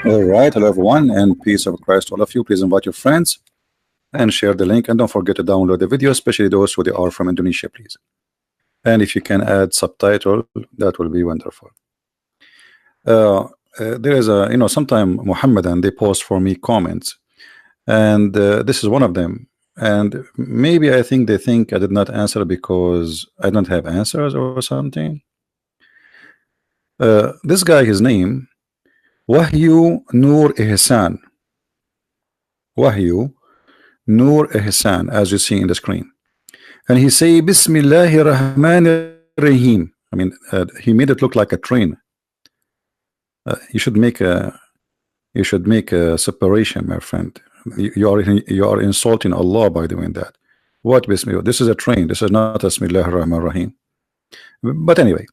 All right, hello everyone, and peace of Christ to all of you. Please invite your friends and share the link, and don't forget to download the video, especially those who they are from Indonesia, please. And if you can add subtitle, that will be wonderful. There is a, sometime Muhammadan they post for me comments, and this is one of them. And maybe I think they think I did not answer because I don't have answers or something. This guy, his name Wahyu Nur Ihsan. Wahyu Nur Ihsan, as you see in the screen. And he say Bismillahir Rahmanir Rahim. I mean, he made it look like a train. You should make a separation, my friend. You are insulting Allah by doing that. What Bismillah? This is a train. This is not Bismillahir Rahmanir Rahim. But anyway,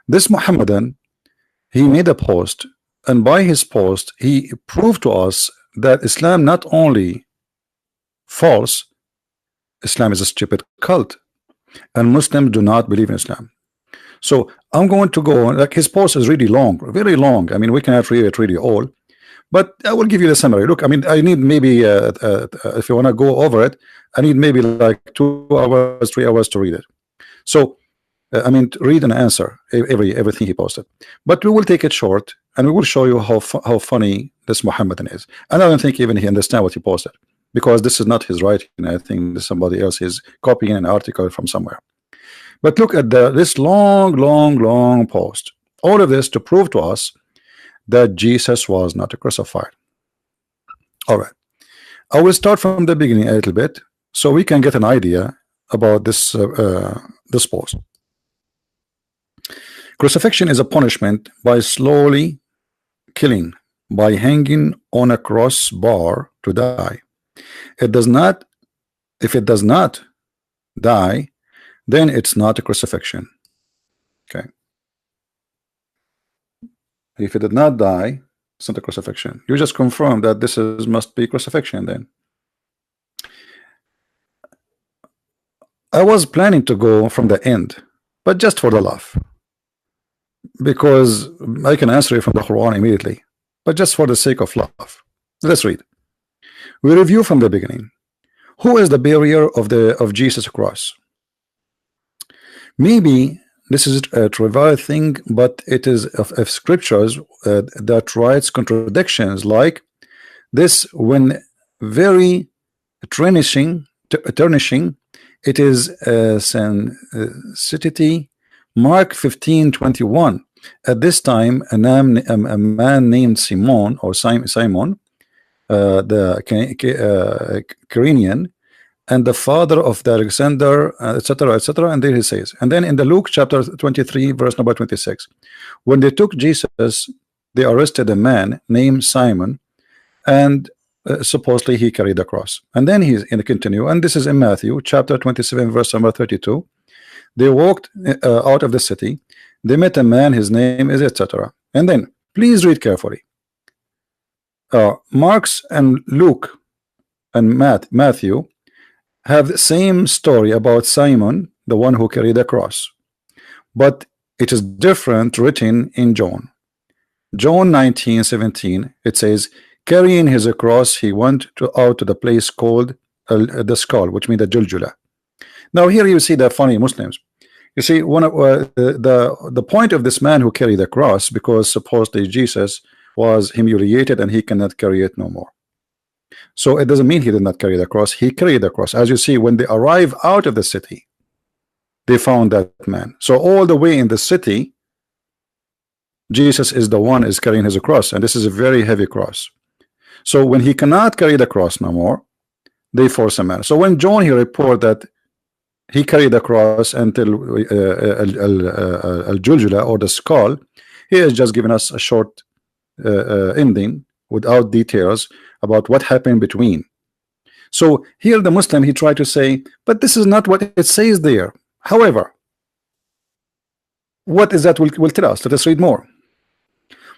this Muhammadan, he made a post, and by his post he proved to us that Islam not only false, Islam is a stupid cult, and Muslims do not believe in Islam. So I'm going to go on. Like, his post is really long, very long. I mean, we cannot read it really all, but I will give you the summary. Look, I mean, I need maybe if you want to go over it, I need maybe like 2 hours, 3 hours to read it. So I mean, read and answer everything he posted, but we will take it short, and we will show you how funny this Muhammadan is. And I don't think even he understands what he posted, because this is not his writing. I think this somebody else is copying an article from somewhere. But look at this long post. All of this to prove to us that Jesus was not crucified. All right, I will start from the beginning a little bit so we can get an idea about this this post. Crucifixion is a punishment by slowly killing, by hanging on a cross bar to die. It does not, if it does not die, then it's not a crucifixion. Okay. If it did not die, it's not a crucifixion. You just confirm that this is must be crucifixion then. I was planning to go from the end, but just for the laugh, because I can answer it from the Quran immediately, but just for the sake of love. Let's read. We review from the beginning. Who is the bearer of Jesus' cross? Maybe this is a trivial thing, but it is of scriptures that writes contradictions like this when very tarnishing. It is sensitivity. Mark 15:21. At this time, a man named Simon, or Simon, the Cyrenian, and the father of the Alexander, etc., etc. And there he says, and then in the Luke chapter 23, verse number 26, when they took Jesus, they arrested a man named Simon, and supposedly he carried the cross. And then he's in the continue, and this is in Matthew chapter 27, verse number 32. They walked out of the city. They met a man, his name is etc. And then please read carefully. Mark's and Luke and Matthew have the same story about Simon, the one who carried the cross, but it is different written in John. John 19:17, it says, carrying his cross, he went out to the place called the skull, which means the Juljula. Now here you see the funny Muslims. You see, one of the point of this man who carried the cross, because supposedly Jesus was humiliated and he cannot carry it no more. So it doesn't mean he did not carry the cross. He carried the cross. As you see, when they arrive out of the city, they found that man. So all the way in the city, Jesus is the one is carrying his cross, and this is a very heavy cross. So when he cannot carry the cross no more, they force a man. So when John here report that he carried the cross until al-Juljula, or the skull, he is just giving us a short ending without details about what happened between. So here the Muslim, he tried to say, but this is not what it says there. However, what is that will tell us? Let us read more.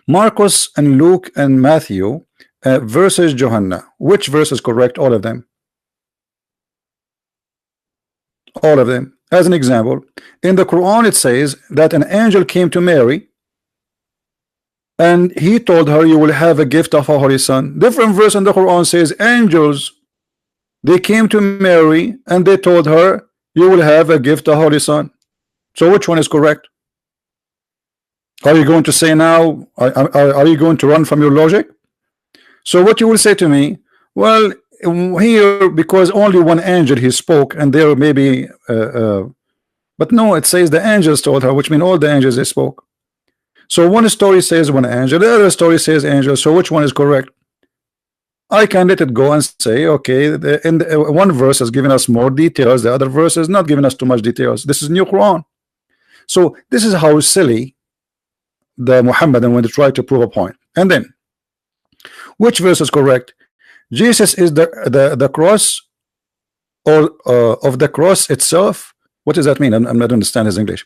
Marcus and Luke and Matthew versus Johanna. Which verse is correct? All of them. All of them. As an example, in the Quran it says that an angel came to Mary and he told her, you will have a gift of a holy son. Different verse in the Quran says angels, they came to Mary and they told her, you will have a gift of holy son. So which one is correct? Are you going to say now, are you going to run from your logic? So what you will say to me, well, here, because only one angel he spoke, and there maybe but no, it says the angels told her, which means all the angels they spoke. So one story says one angel, the other story says angel. So which one is correct? I can let it go and say, okay, one verse has given us more details, the other verse is not giving us too much details. This is new Quran. So this is how silly the Muhammadan when they try to prove a point. And then which verse is correct? Jesus is the cross, or of the cross itself. What does that mean? I'm not understand his English.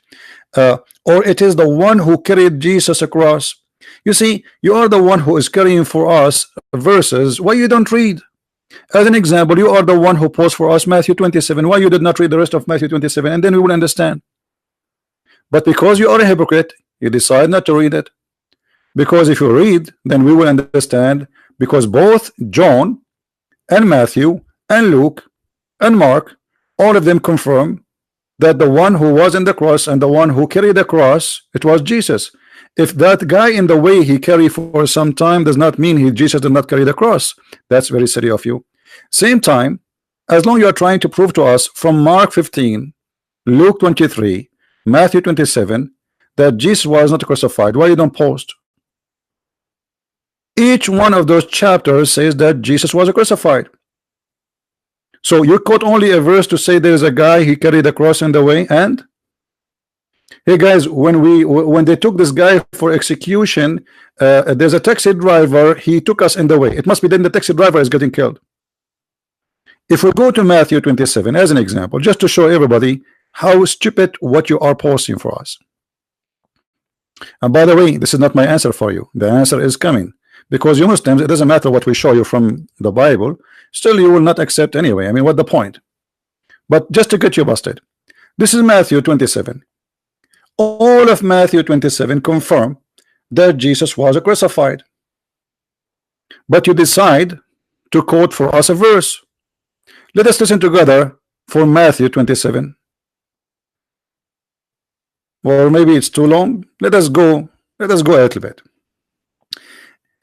Or it is the one who carried Jesus across. You see, you are the one who is carrying for us verses. Why you don't read? As an example, you are the one who posed for us Matthew 27. Why you did not read the rest of Matthew 27? And then we will understand. But because you are a hypocrite, you decide not to read it. Because if you read, then we will understand. Because both John and Matthew and Luke and Mark, all of them confirm that the one who was in the cross and the one who carried the cross, it was Jesus. If that guy in the way he carried for some time does not mean Jesus did not carry the cross, that's very silly of you. Same time, as long you are trying to prove to us from Mark 15, Luke 23, Matthew 27, that Jesus was not crucified, why you don't post? Each one of those chapters says that Jesus was crucified. So you quote only a verse to say there's a guy he carried the cross in the way. And hey guys, when they took this guy for execution, there's a taxi driver, he took us in the way. It must be then the taxi driver is getting killed. If we go to Matthew 27 as an example, just to show everybody how stupid what you are posting for us. And by the way, this is not my answer for you. The answer is coming. Because you Muslims, it doesn't matter what we show you from the Bible, still you will not accept anyway. I mean, what the point? But just to get you busted, this is Matthew 27. All of Matthew 27 confirm that Jesus was crucified. But you decide to quote for us a verse. Let us listen together for Matthew 27. Or maybe it's too long. Let us go a little bit.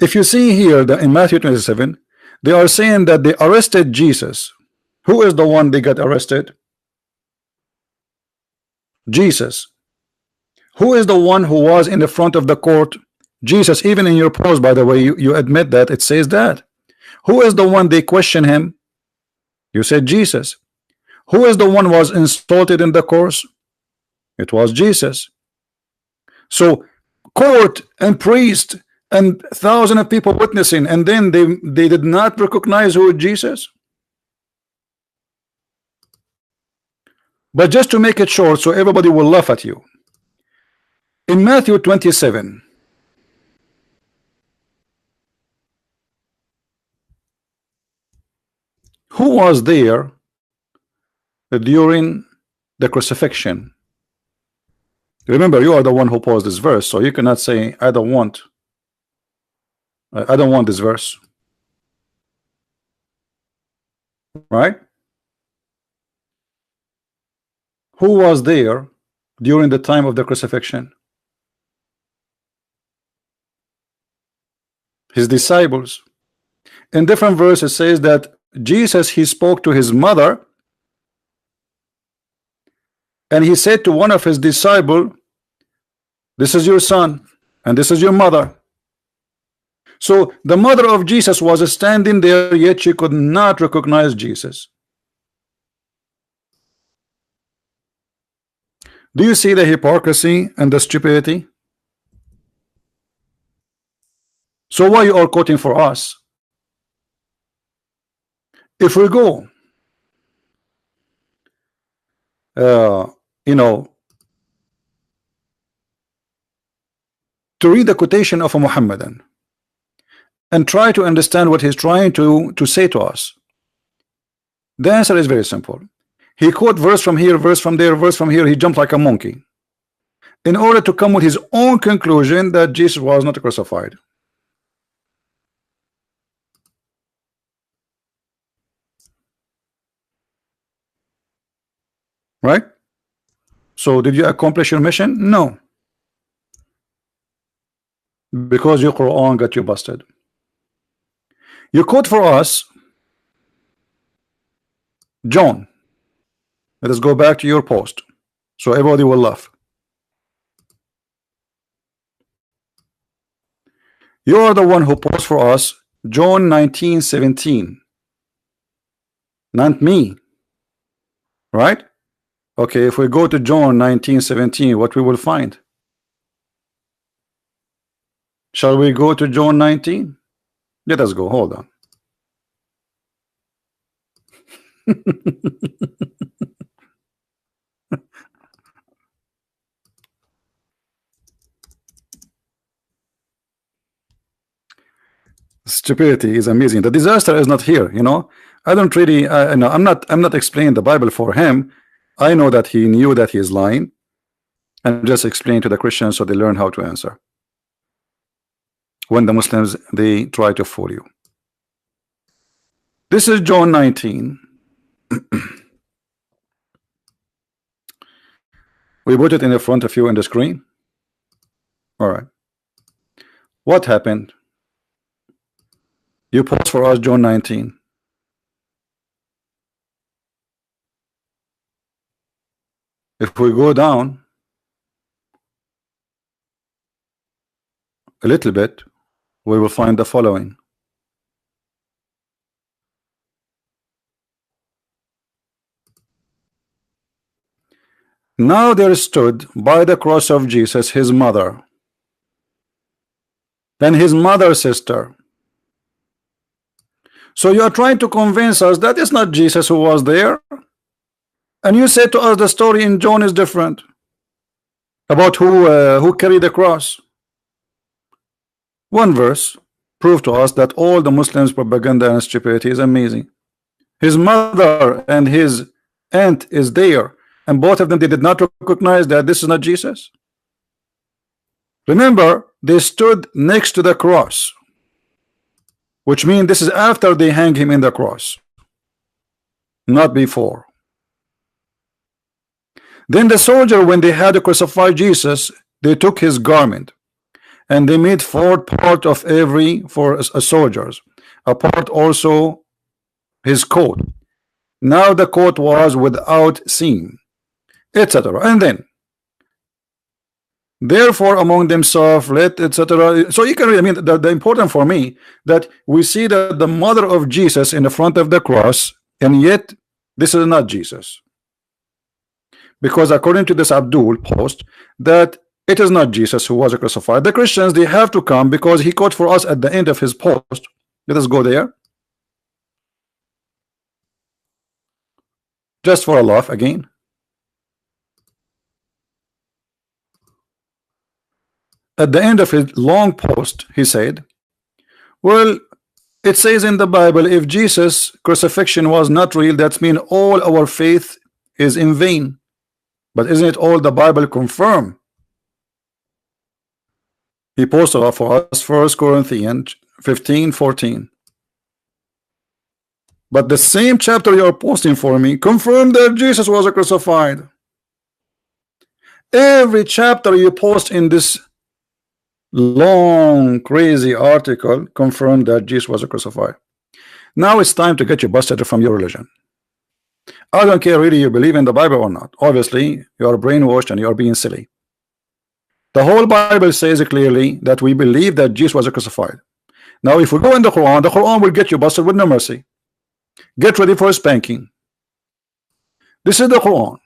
If you see here that in Matthew 27, they are saying that they arrested Jesus. Who is the one they got arrested? Jesus. Who is the one who was in the front of the court? Jesus. Even in your post, by the way, you admit that it says that. Who is the one they question him? You said Jesus. Who is the one who was insulted in the course? It was Jesus. So court and priest and thousands of people witnessing, and then they did not recognize who is Jesus. But just to make it short so everybody will laugh at you, in Matthew 27, who was there during the crucifixion? Remember, you are the one who posed this verse, so you cannot say I don't want this verse, right? Who was there during the time of the crucifixion? His disciples. In different verses says that Jesus, he spoke to his mother, and he said to one of his disciples, this is your son and this is your mother. So the mother of Jesus was standing there, yet she could not recognize Jesus. Do you see the hypocrisy and the stupidity? So why you are quoting for us? If we go to read the quotation of a Muhammadan and try to understand what he's trying to say to us, the answer is very simple. He quote verse from here, verse from there, verse from here. He jumped like a monkey. in order to come with his own conclusion that Jesus was not crucified. Right? So did you accomplish your mission? No. Because your Quran got you busted. You quote for us John. Let us go back to your post so everybody will laugh. You are the one who posted for us John 19:17, not me, right? Okay, if we go to John 19:17, what we will find? Shall we go to John 19? Let us go. Hold on. Stupidity is amazing. The disaster is not here, you know. I don't really no, I'm not explaining the Bible for him. I know that he knew that he is lying, and just explain to the Christians so they learn how to answer when the Muslims they try to fool you. This is John 19. We put it in the front of you on the screen. All right. What happened? You post for us John 19. If we go down a little bit, we will find the following. Now there stood by the cross of Jesus his mother, then his mother's sister. So you are trying to convince us that it's not Jesus who was there, and you say to us the story in John is different about who carried the cross. One verse proved to us that all the Muslims' propaganda and stupidity is amazing. His mother and his aunt is there, and both of them, they did not recognize that this is not Jesus. Remember, they stood next to the cross, which means this is after they hang him in the cross, not before. Then the soldier, when they had to crucify Jesus, they took his garment and they made 4 parts of every for a soldier's, a part also his coat. Now the coat was without seam, etc. And then therefore among themselves let etc. So you can read. I mean, the important for me that we see that the mother of Jesus in the front of the cross, and yet this is not Jesus, because according to this Abdul post that it is not Jesus who was crucified. The Christians, they have to come because he quote for us at the end of his post. Let us go there just for a laugh again. At the end of his long post, he said, well, it says in the Bible, if Jesus' crucifixion was not real, that means all our faith is in vain. But isn't it all the Bible confirm? He posted for us 1 Corinthians 15:14. But the same chapter you are posting for me confirmed that Jesus was crucified. Every chapter you post in this long crazy article confirmed that Jesus was crucified. Now it's time to get you busted from your religion. I don't care really you believe in the Bible or not. Obviously you are brainwashed and you are being silly. The whole Bible says clearly that we believe that Jesus was crucified. Now if we go in the Quran will get you busted with no mercy. Get ready for a spanking. This is the Quran,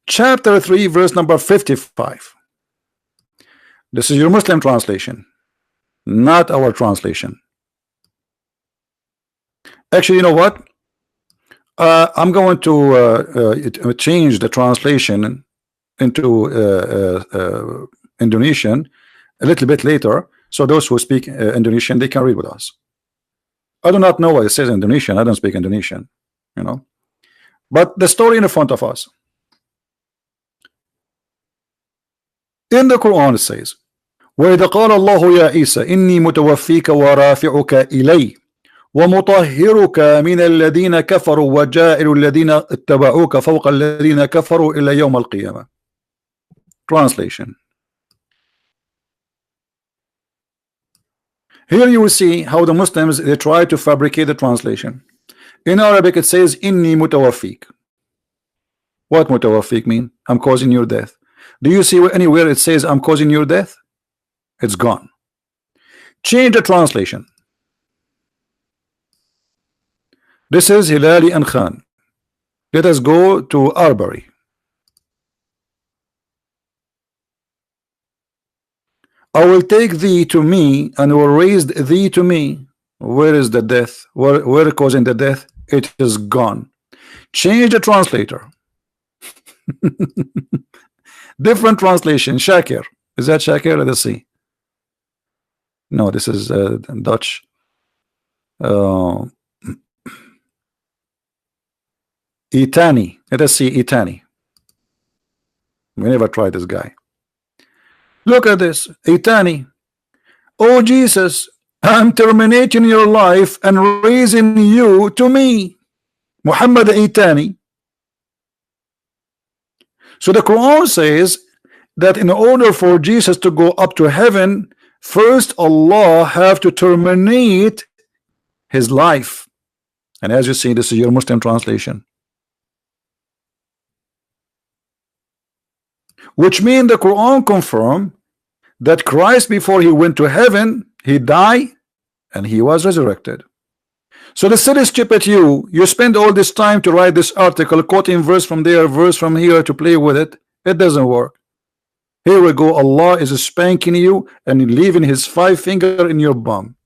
chapter 3 verse number 55. This is your Muslim translation, not our translation. Actually, you know what? I'm going to change the translation into Indonesian a little bit later, so those who speak Indonesian, they can read with us. I do not know what it says in Indonesian. I don't speak Indonesian, you know. But the story in front of us. In the Quran it says, وَإِذَا قَالَ اللَّهُ يَا عِيسَى إِنِّي مُتَوَفِّيكَ وَرَافِعُكَ إِلَيَّ وَمُطَهِّرُكَ مِنَ الَّذِينَ كَفَرُوا وَجَاعِلُ الَّذِينَ اتَّبَعُوكَ فَوْقَ الَّذِينَ كَفَرُوا إِلَى يَوْمِ الْقِيَامَةِ. Translation. Here you will see how the Muslims, they try to fabricate the translation. In Arabic it says inni mutawaffik. What mutawaffik mean? I'm causing your death. Do you see anywhere it says I'm causing your death? It's gone. Change the translation. This is Hilali and Khan. Let us go to Arbery. I will take thee to me and will raise thee to me. Where is the death? Where causing the death? It is gone. Change the translator. Different translation. Shakir. Is that Shakir? Let us see. No, this is Dutch. Itani. Let us see Itani. We never tried this guy. Look at this. Itani. Oh Jesus, I'm terminating your life and raising you to me. Muhammad Itani. So the Quran says that in order for Jesus to go up to heaven, first Allah have to terminate his life. And as you see, this is your Muslim translation. Which means the Quran confirm that Christ, before he went to heaven, he died and he was resurrected. So the silly stupid you spend all this time to write this article, quoting verse from there, verse from here to play with it. It doesn't work. Here we go. Allah is spanking you and leaving his 5 finger in your bum.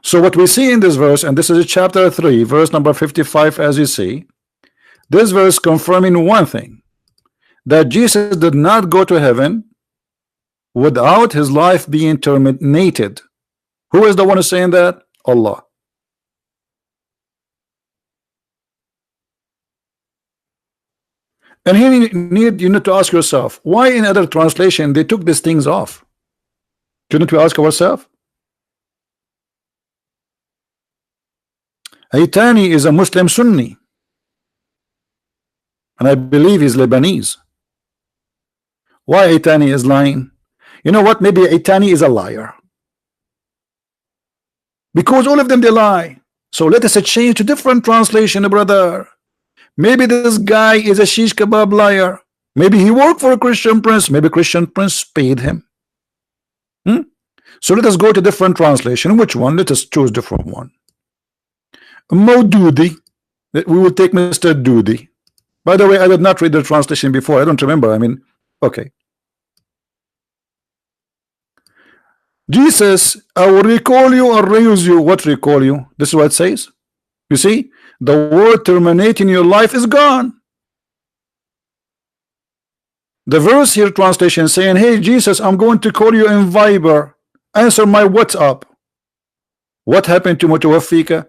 So what we see in this verse, and this is chapter 3, verse number 55, as you see, this verse confirming one thing, that Jesus did not go to heaven without his life being terminated. Who is the one who's saying that? Allah. And here you need to ask yourself, why in other translation they took these things off? Shouldn't we ask ourselves? Aitani is a Muslim Sunni, and I believe he's Lebanese. Why Aitani is lying? You know what? Maybe Aitani is a liar, because all of them they lie. So let us change to different translation, brother. Maybe this guy is a shish kebab liar. Maybe he worked for a Christian prince. Maybe Christian prince paid him. So let us go to different translation. Which one? Let us choose different one. Maududi. We will take Mr. Dudi. By the way, I did not read the translation before. I don't remember. I mean, okay. Jesus, I will recall you or raise you. What recall you? This is what it says. You see, the word terminating your life is gone. The verse here translation saying, hey Jesus, I'm going to call you in Viber. Answer my WhatsApp. What happened to Mutawaffika?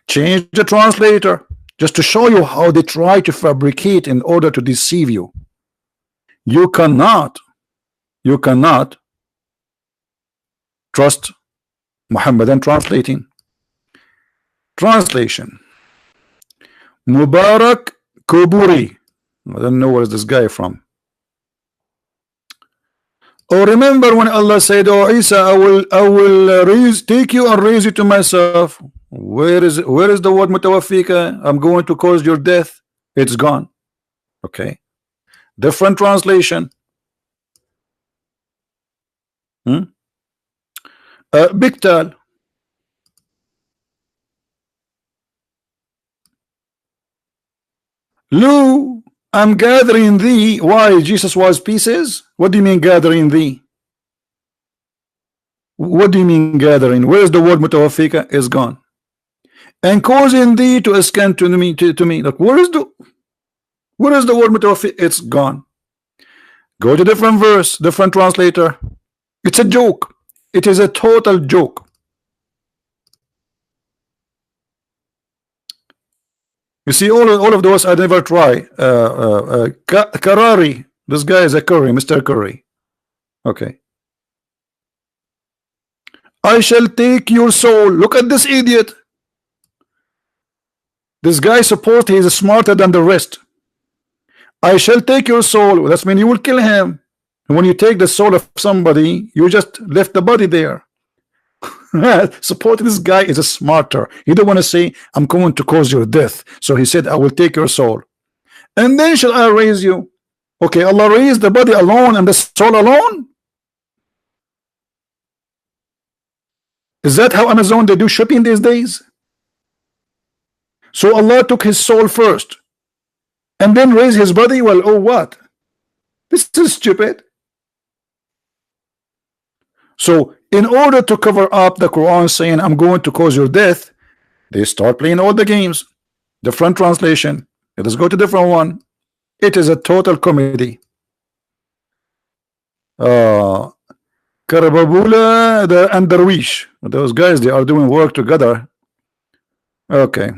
Change the translator just to show you how they try to fabricate in order to deceive you. You cannot trust Muhammadan translating. Translation. Mubarak Kuburi. I don't know where is this guy from. Oh, remember when Allah said, oh Isa, I will take you and raise you to myself. Where is the word mutawaffika? I'm going to cause your death. It's gone. Okay. Different translation. Biktal. Lu, I'm gathering thee. Why? Jesus was pieces? What do you mean gathering thee? What do you mean gathering? Where is the word mutawaffika? Is gone. And causing thee to ascend to me. Like, where is the word mutawaffika? It's gone. Go to different verse, different translator. It's a joke. It is a total joke. You see, all of those I never try. Karari, this guy is a Curry, Mr. Curry. Okay. I shall take your soul. Look at this idiot. This guy supposed he is smarter than the rest. I shall take your soul. That means you will kill him. And when you take the soul of somebody, you just left the body there. Suppose this guy is a smarter. He don't want to say, I'm going to cause your death. So he said, I will take your soul. And then shall I raise you? Okay, Allah raised the body alone and the soul alone? Is that how Amazon they do shipping these days? So Allah took his soul first and then raised his body? Well, oh what? This is stupid. So in order to cover up the Quran saying I'm going to cause your death, they start playing all the games. Different translation. Let us go to different one. It is a total comedy. Karababula and Darwish, those guys, they are doing work together. Okay.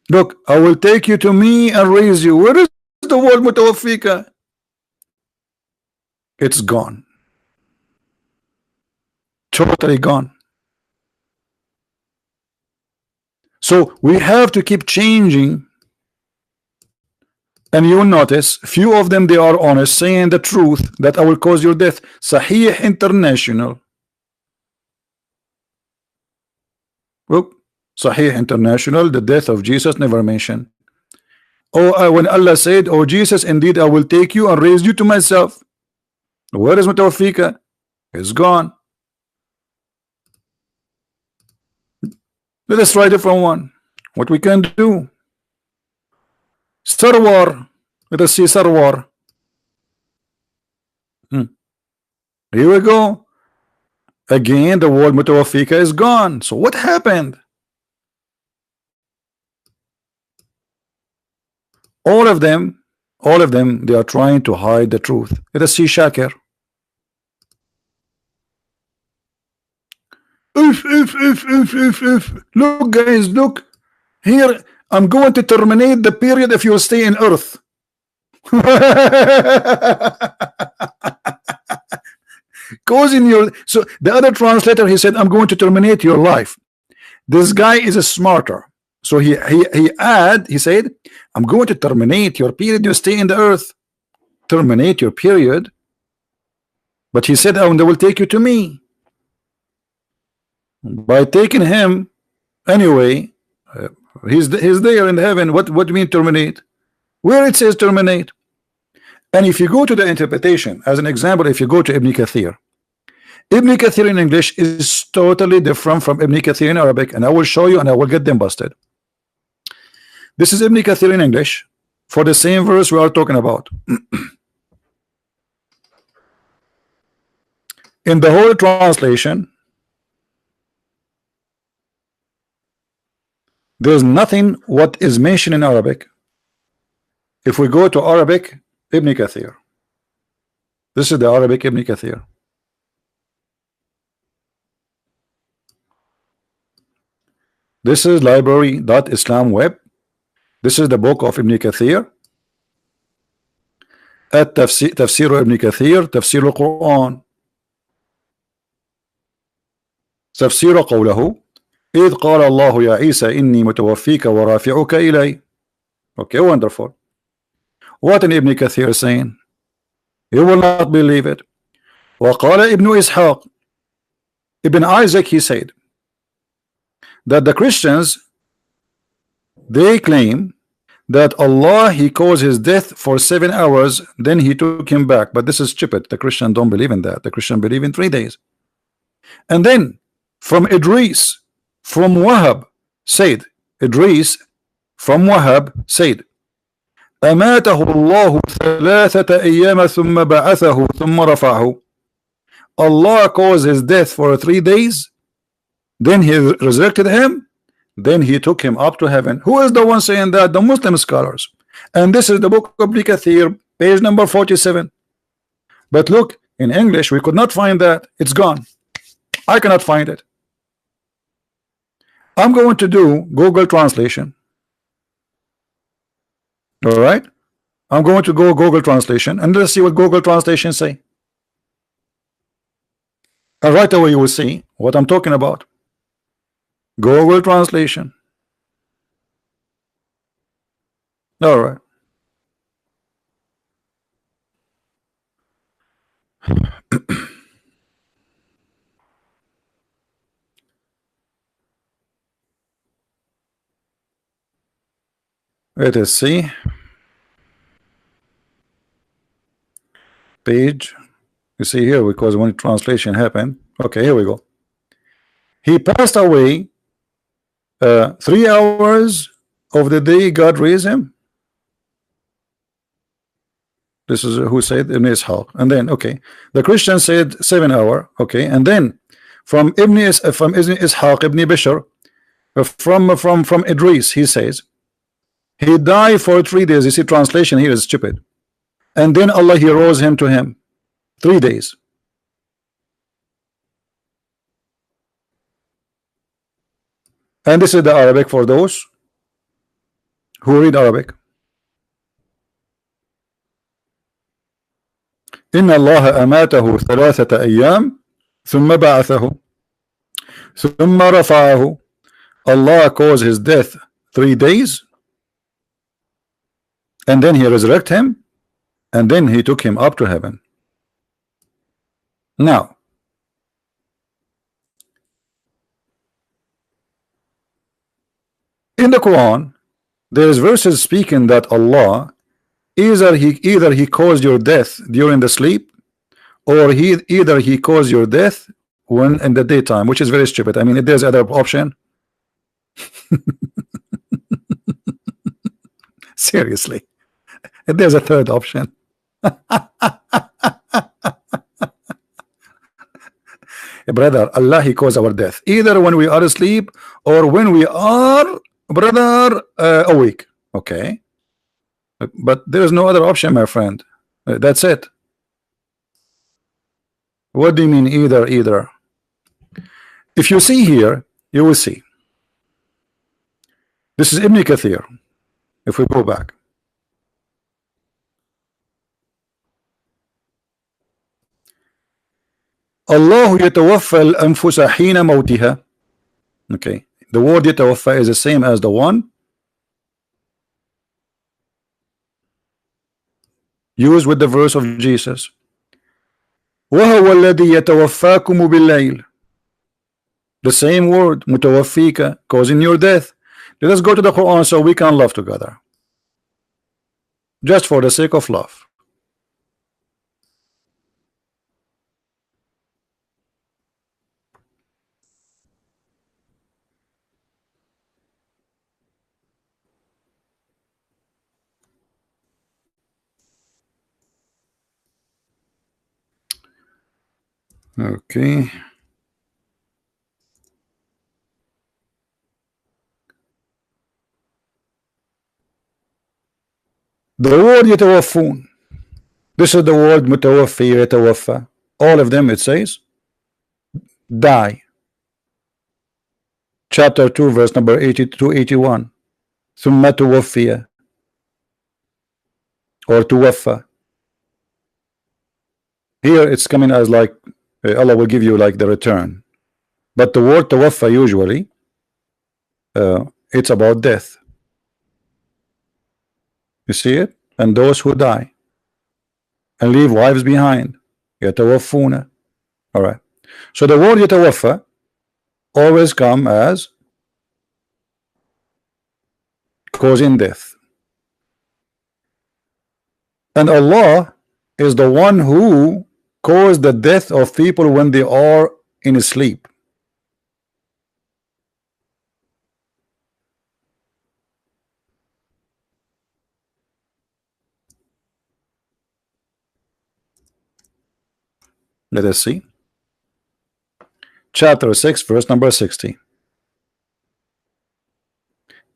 Look, I will take you to me and raise you. Where is the word mutawaffika? It's gone. Totally gone. So we have to keep changing. And you will notice few of them, they are honest, saying the truth that I will cause your death. Sahih International. Look, Sahih International, the death of Jesus never mentioned. Oh, when Allah said, oh Jesus, indeed I will take you and raise you to myself. Where is mutawaffika? It's gone. Let us try a different one. What we can do? Sarwar. Let us see Sarwar. Here we go. Again, the word mutawaffika is gone. So what happened? All of them, they are trying to hide the truth. Let us see Shakir. Look, guys, look. Here, I'm going to terminate the period if you stay in earth. Causing your, so the other translator, he said, I'm going to terminate your life. This guy is a smarter. So he said, I'm going to terminate your period you stay in the earth. Terminate your period. But he said, I will take you to me. By taking him anyway, he's there in heaven. What do you mean terminate? Where it says terminate? And if you go to the interpretation, as an example, if you go to Ibn Kathir in English is totally different from Ibn Kathir in Arabic, and I will show you and I will get them busted. This is Ibn Kathir in English for the same verse we are talking about. In the whole translation, there's nothing what is mentioned in Arabic. If we go to Arabic, Ibn Kathir. This is the Arabic Ibn Kathir. This is library.islam web. This is the book of Ibn Kathir. At Tafsir Ibn Kathir, Tafsir al-Quran. تفسير قوله إذ قال الله يا عيسى إني متوفيك ورافعك إلي. Okay, wonderful. What in Ibn Kathir is saying? You will not believe it. وقال ابن إسحاق, Ibn Isaac, he said that the Christians, they claim that Allah, he caused his death for 7 hours, then he took him back. But this is stupid. The Christian don't believe in that. The Christian believe in 3 days. And then from Idris from Wahab said, Idris from Wahab said, أماته الله 3 أيام ثم بعثه ثم رفعه. Allah caused his death for 3 days, then he resurrected him, then he took him up to heaven. Who is the one saying that? The Muslim scholars. And this is the book of Ibn Kathir, page number 47. But look, in English we could not find that. It's gone. I cannot find it. I'm going to do Google translation. All right, I'm going to go Google Translation and let's see what Google Translation say. And right away you will see what I'm talking about. Google Translation. All right. Let us see. Page. You see here, because when translation happened. Okay, here we go. He passed away 3 hours of the day God raised him. This is who said Ibn Ishaq. And then, okay, the Christian said 7 hours. Okay, and then from Ibn Ishaq, Ibn Bishr, from Idris, he says he died for 3 days. You see, translation here is stupid. And then Allah, he rose him to him 3 days. And this is the Arabic for those who read Arabic. إن الله أماته 3 أيام ثم بعثه ثم رفعه. Allah caused his death 3 days and then he resurrected him and then he took him up to heaven. Now in the Quran there is verses speaking that Allah either he caused your death during the sleep, or either he caused your death when in the daytime, which is very stupid. I mean, if there's other option. Seriously, if there's a third option. Brother, Allah, he caused our death either when we are asleep or when we are, brother, awake. Okay, but there is no other option, my friend. That's it. What do you mean either? If you see here, you will see. This is Ibn Kathir. If we go back, Allah يتوفى الأنفس حين موتها. Okay, the word يتوفى is the same as the one used with the verse of Jesus. وهو الذي يتوفاكم بالليل. The same word متوفيك, causing your death. Let us go to the Quran so we can love together, just for the sake of love. Okay. The word يتوفون, this is the word متوفي يتوفى. All of them it says die. Chapter 2 verse number 80 to 81. ثم توفي or توفى. Here it's coming as like Allah will give you like the return, but the word توفى usually it's about death. You see it? And those who die and leave wives behind, يتوفون. All right. So the word يتوفى always come as causing death. And Allah is the one who caused the death of people when they are in sleep. Let us see. Chapter 6 verse number 60.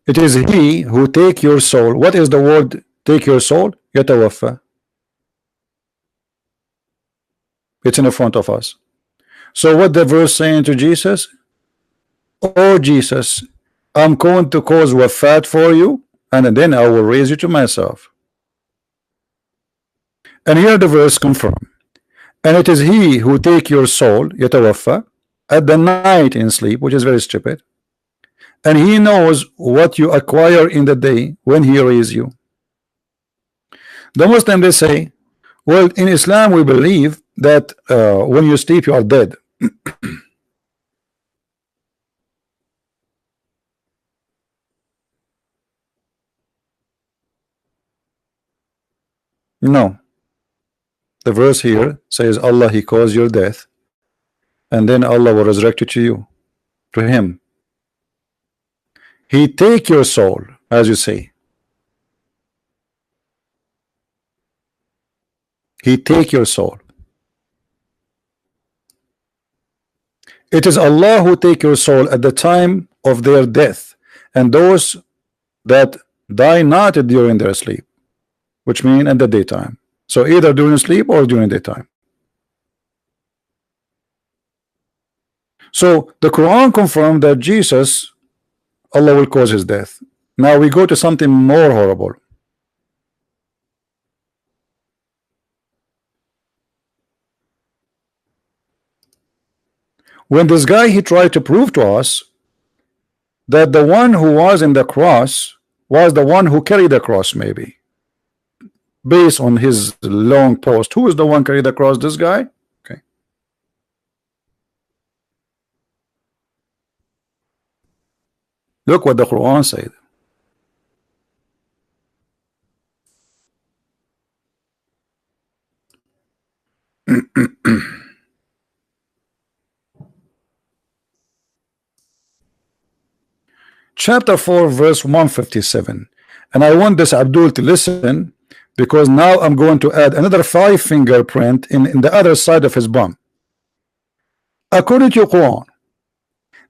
It is he who take your soul. What is the word take your soul? يتوفى. It's in the front of us. So what the verse saying to Jesus? Oh Jesus, I'm going to cause wafat for you. and then I will raise you to myself. And here the verse confirm. And it is he who take your soul, يتوفى, at the night in sleep, which is very stupid. And he knows what you acquire in the day when he raise you. The Muslim, they say, well, in Islam we believe that when you sleep you are dead. No. The verse here says Allah, he caused your death, and then Allah will resurrect you to you, to him. He take your soul, as you say. He take your soul. It is Allah who take your soul at the time of their death, and those that die not during their sleep, which mean at the daytime. So either during sleep or during daytime. So the Quran confirmed that Jesus, Allah will cause his death. Now we go to something more horrible. When this guy, he tried to prove to us that the one who was in the cross was the one who carried the cross, maybe based on his long post. Who is the one carried the cross? This guy? Okay. Look what the Quran said. Chapter 4 verse 157, and I want this Abdul to listen, because now I'm going to add another 5 fingerprint in the other side of his bum. According to Quran,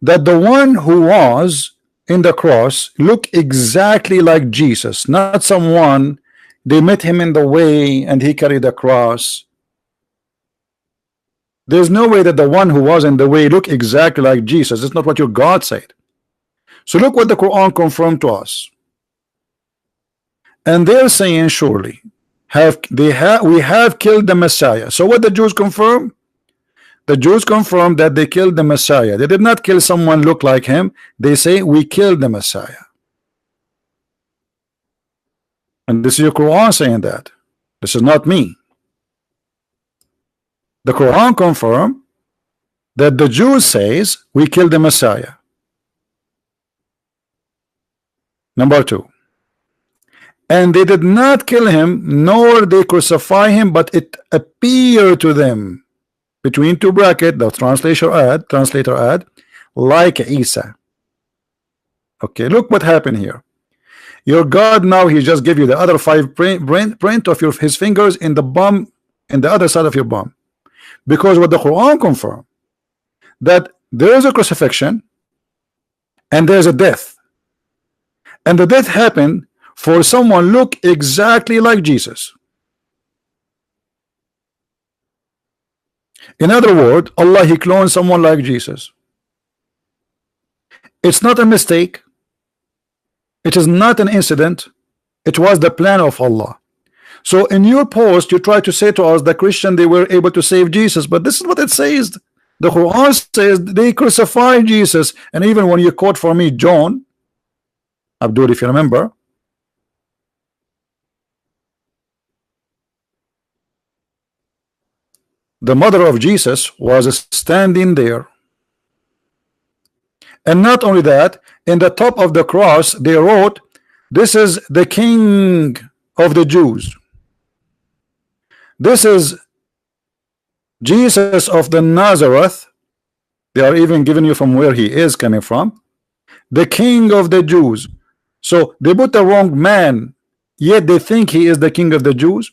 that the one who was in the cross looked exactly like Jesus, not someone they met him in the way and he carried the cross. There's no way that the one who was in the way looked exactly like Jesus. It's not what your God said. So look what the Quran confirmed to us. And they're saying, surely we have killed the Messiah. So what the Jews confirm? The Jews confirm that they killed the Messiah. They did not kill someone look like him. They say we killed the Messiah. And this is your Quran saying that. This is not me. The Quran confirmed that the Jews says we killed the Messiah. Number 2. And they did not kill him, nor they crucify him, but it appeared to them, between 2 brackets, the translator add, like Isa. Okay, look what happened here. Your God now, he just give you the other 5 print of his fingers in the bum, in the other side of your bum. Because what the Quran confirmed, that there is a crucifixion and there's a death. And the death happened for someone look exactly like Jesus. In other words, Allah, he cloned someone like Jesus. It's not a mistake. It is not an incident. It was the plan of Allah. So in your post, you try to say to us, the Christian, they were able to save Jesus, but this is what it says. The Quran says they crucified Jesus. And even when you quote for me John, Abdul, if you remember, the mother of Jesus was standing there. And not only that, in the top of the cross they wrote, this is the King of the Jews. This is Jesus of the Nazareth. They are even giving you from where he is coming from. The King of the Jews. So they put the wrong man, yet they think he is the King of the Jews.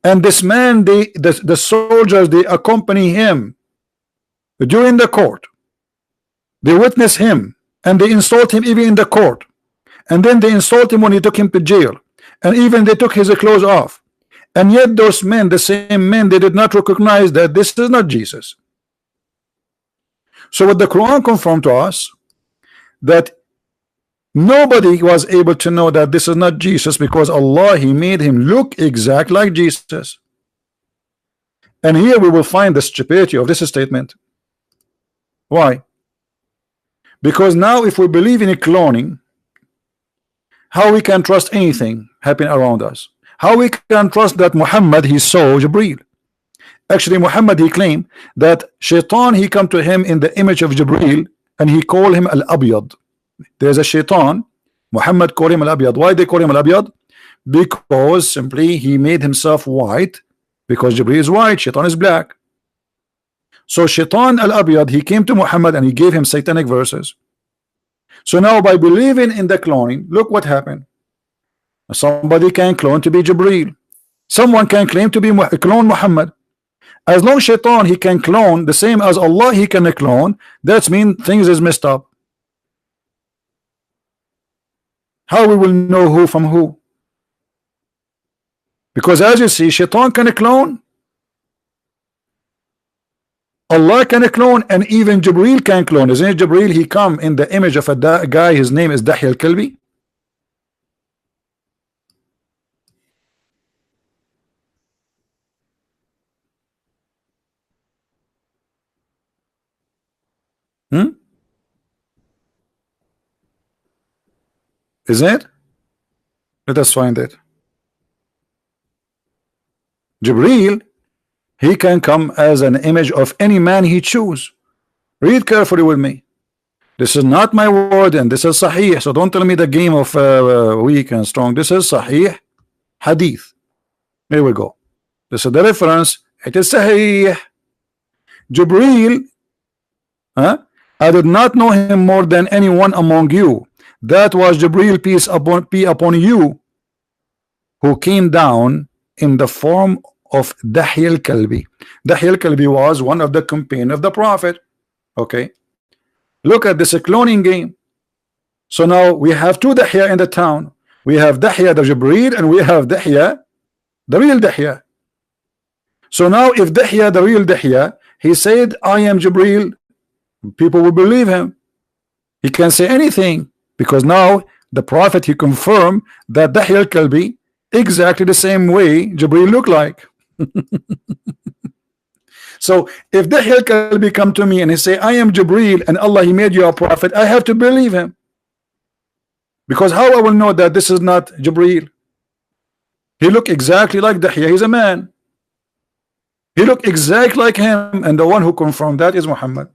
And this man, the soldiers, they accompany him during the court. They witness him and they insult him even in the court. And then they insult him when he took him to jail. And even they took his clothes off. And yet those men, the same men, they did not recognize that this is not Jesus. So what the Quran confirmed to us, that Nobody was able to know that this is not Jesus, because Allah, He made him look exact like Jesus. And here we will find the stupidity of this statement. Why? Because now if we believe in a cloning, how we can trust anything happening around us? How we can trust that Muhammad, he saw Jibreel? Actually, Muhammad, he claimed that Shaitan, he come to him in the image of Jibreel, and he called him Al-Abyad. There's a Shaitan, Muhammad called him Al-Abyad. Why they call him Al-Abyad? Because simply he made himself white, because Jibreel is white, Shaitan is black. So Shaitan Al-Abyad, he came to Muhammad and he gave him satanic verses. So now by believing in the cloning, look what happened. Somebody can clone to be Jibreel. Someone can claim to be clone Muhammad. As long as Shaitan, he can clone the same as Allah, he can clone. That means things is messed up. How we will know who from who? Because as you see, Shaitan can clone, Allah can clone, and even Jibreel can clone. Isn't it Jibreel? He come in the image of a guy, his name is Dahya al-Kalbi. Is it? Let us find it. Jibreel, he can come as an image of any man he choose. Read carefully with me. This is not my word, and this is Sahih. So don't tell me the game of weak and strong. This is Sahih Hadith. Here we go. This is the reference. It is Sahih. Jibreel, I did not know him more than anyone among you. That was Jibreel, peace be upon you, who came down in the form of Dahya al-Kalbi. Dahya al-Kalbi was one of the companions of the Prophet. Okay, look at this cloning game. So now we have two Dahya in the town. We have Dahya the Jibreel, and we have Dahya the real Dahya. So now if Dahya the real Dahya, he said I am Jibreel, people will believe him. He can say anything, because now the Prophet, he confirmed that Dahya al-Kalbi exactly the same way Jibreel looked like. So if Dahya al-Kalbi come to me and he say I am Jibreel and Allah, he made you a prophet, I have to believe him, because how I will know that this is not Jibreel? He look exactly like Dahya. He's a man. He look exactly like him, and the one who confirmed that is Muhammad.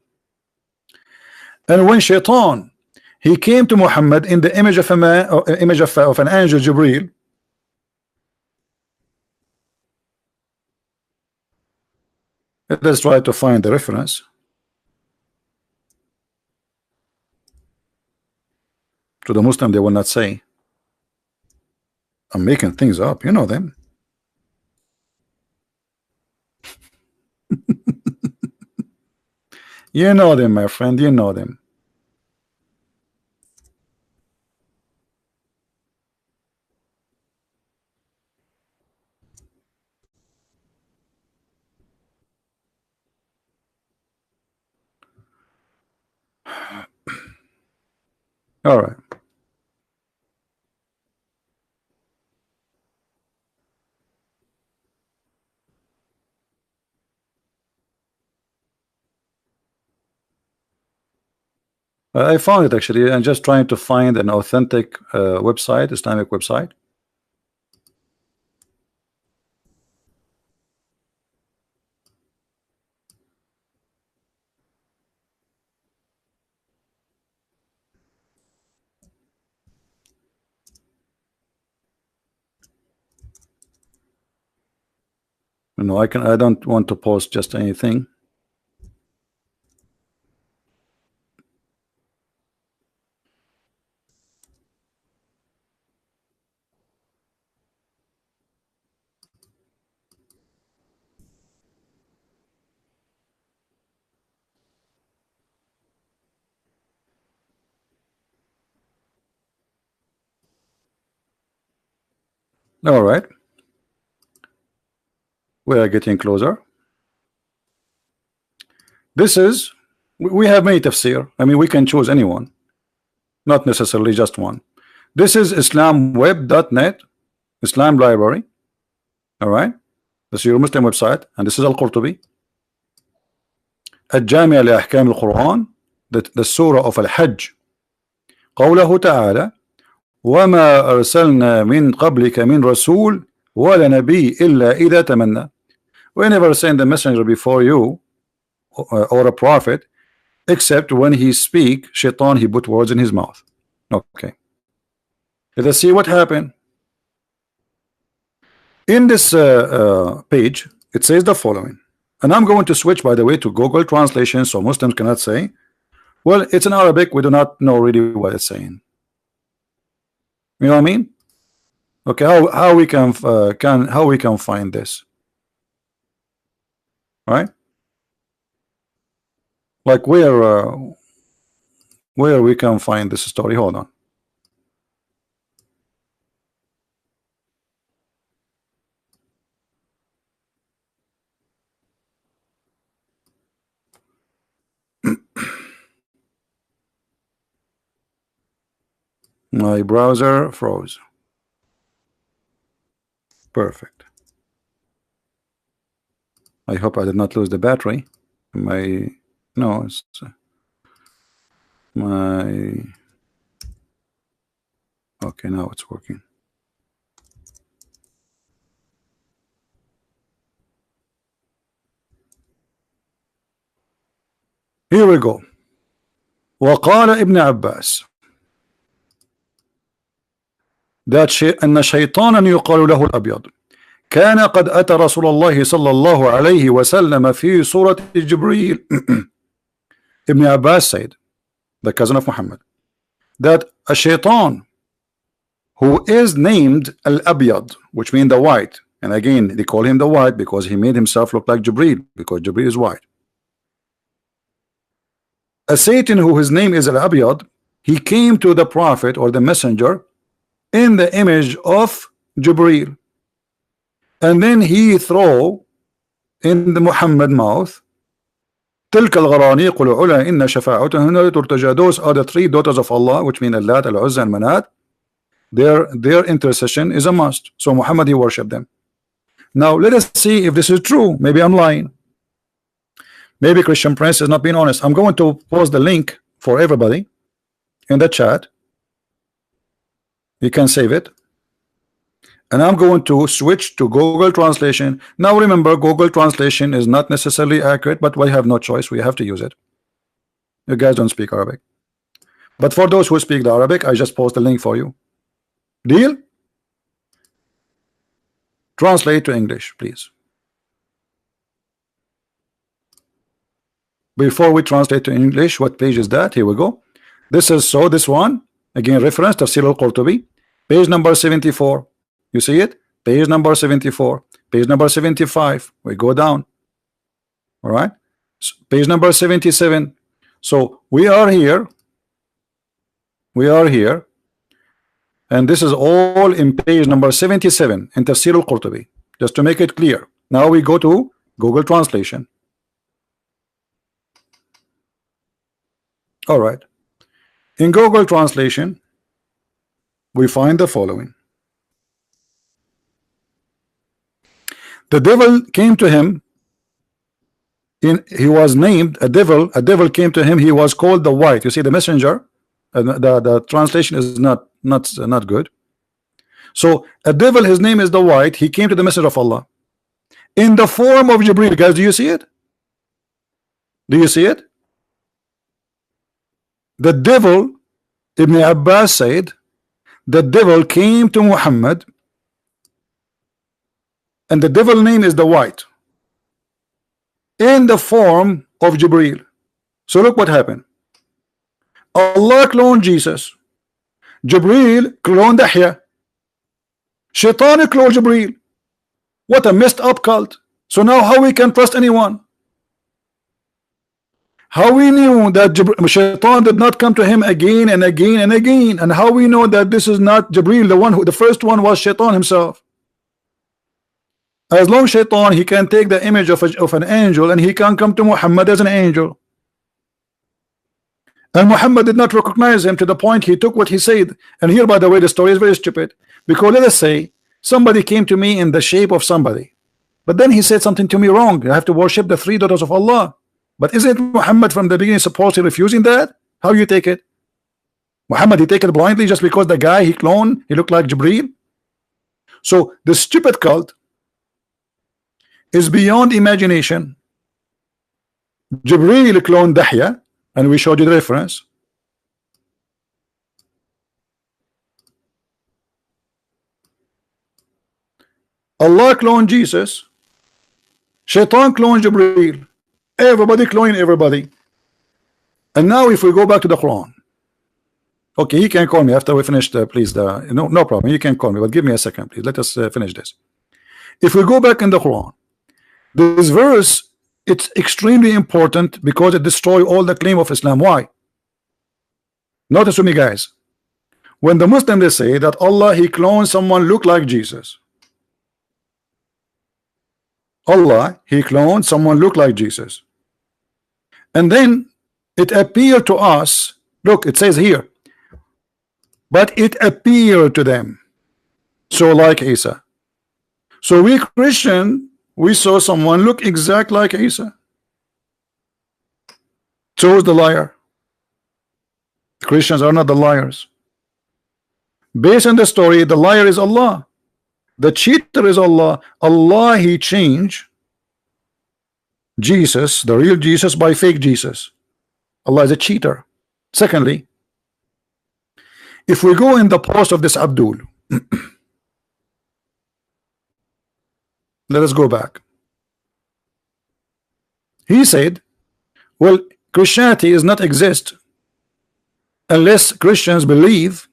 And when Shaitan, he came to Muhammad in the image of a man, or image of an angel, Jibreel. Let's try to find the reference. To the Muslim, they will not say I'm making things up. You know them. You know them, my friend. You know them. All right. I found it actually. I'm just trying to find an authentic website, Islamic website. No, I don't want to post just anything. All right. We are getting closer. This is, we have many tafsir. I mean, we can choose anyone. not necessarily just one. This is islamweb.net, Islam library. All right, this is your Muslim website, and this is Al-Qurtubi. الجامع لأحكام القرآن, the surah of Al-Hajj. قوله تعالى وما أرسلنا من قبلك من رسول ولا نبي إلا إذا تمنى. We never send a messenger before you or a prophet except when he speak, shaitan, he put words in his mouth. Okay, let us see what happened. In this page it says the following, and I'm going to switch, by the way, to Google translation so Muslims cannot say, well, it's in Arabic, we do not know really what it's saying. You know what I mean? Okay, how we can find this, right? Like where we can find this story. Hold on. My browser froze. Perfect. I hope I did not lose the battery. No, it's okay, now it's working. Here we go. وقال ابن عباس أن شيطانا يقال له الأبيض كان قد أتى رسول الله صلى الله عليه وسلم في صورة جبريل. Ibn Abbas said, the cousin of Muhammad, that a shaitan who is named Al-Abyad, which means the white, and again they call him the white because he made himself look like Jibril, because Jibril is white. A Satan who his name is Al-Abyad, he came to the prophet or the messenger in the image of Jibril, and then he throw in the Muhammad mouth تلك الغرانيق العلا إن شفاعتهن ترتجى. Those are the three daughters of Allah, which mean Al-Lat, Al-Uzza, and Manat. Their intercession is a must. So Muhammad, he worshiped them. Now let us see if this is true. Maybe I'm lying. Maybe Christian Prince is not being honest. I'm going to post the link for everybody in the chat. You can save it. And I'm going to switch to Google translation. Now remember, Google translation is not necessarily accurate, but we have no choice. We have to use it. You guys don't speak Arabic. But for those who speak the Arabic, I just post the link for you. Deal? Translate to English, please. Before we translate to English, what page is that? Here we go. This is this one. Again, reference Tafsir al-Qurtubi. Page number 74. You see it? Page number 74. Page number 75. We go down. All right. Page number 77. So we are here. We are here. And this is all in page number 77 in Tafsir al-Qurtubi. Just to make it clear. Now we go to Google translation. All right. In Google translation, we find the following. The devil came to him. He was named a devil. A devil came to him. He was called the white. You see the messenger. The translation is not good. So a devil, his name is the white. He came to the messenger of Allah in the form of Jibril. Guys, do you see it? Do you see it? The devil, Ibn Abbas said, the devil came to Muhammad, and the devil name is the white, in the form of Jibril. So look what happened. Allah cloned Jesus. Jibril cloned Yahya. Shaitan cloned Jibril. What a messed up cult. So now how we can trust anyone? How we knew that Shaitan did not come to him again and again and again, and how we know that this is not Jibril, the first one was Shaitan himself. As long as Shaitan, he can take the image of an angel, and he can come to Muhammad as an angel. And Muhammad did not recognize him to the point he took what he said. And here, by the way, the story is very stupid, because let us say somebody came to me in the shape of somebody, but then he said something to me wrong. I have to worship the three daughters of Allah. But isn't Muhammad from the beginning supposedly refusing that? How you take it? Muhammad, he take it blindly just because the guy he cloned, he looked like Jibreel? So the stupid cult is beyond imagination. Jibreel cloned Dahya, and we showed you the reference. Allah cloned Jesus. Shaitan cloned Jibreel. Everybody cloning everybody. And now if we go back to the Quran. Okay, you can call me after we finish please, no problem, you can call me, but give me a second, please. Let us finish this. If we go back in the Quran, this verse, it's extremely important because it destroys all the claim of Islam. Why? Notice with me, guys. When the Muslims, they say that Allah, he cloned someone look like Jesus. Allah, he cloned someone look like Jesus. And then it appeared to us, look, it says here, but it appeared to them so like Isa. So we Christian, we saw someone look exact like Isa. So is the liar. Christians are not the liars. Based on the story, the liar is Allah. The cheater is Allah. Allah, he changed Jesus, the real Jesus, by fake Jesus. Allah is a cheater. Secondly, if we go in the post of this Abdul, let us go back. He said, well, Christianity does not exist unless Christians believe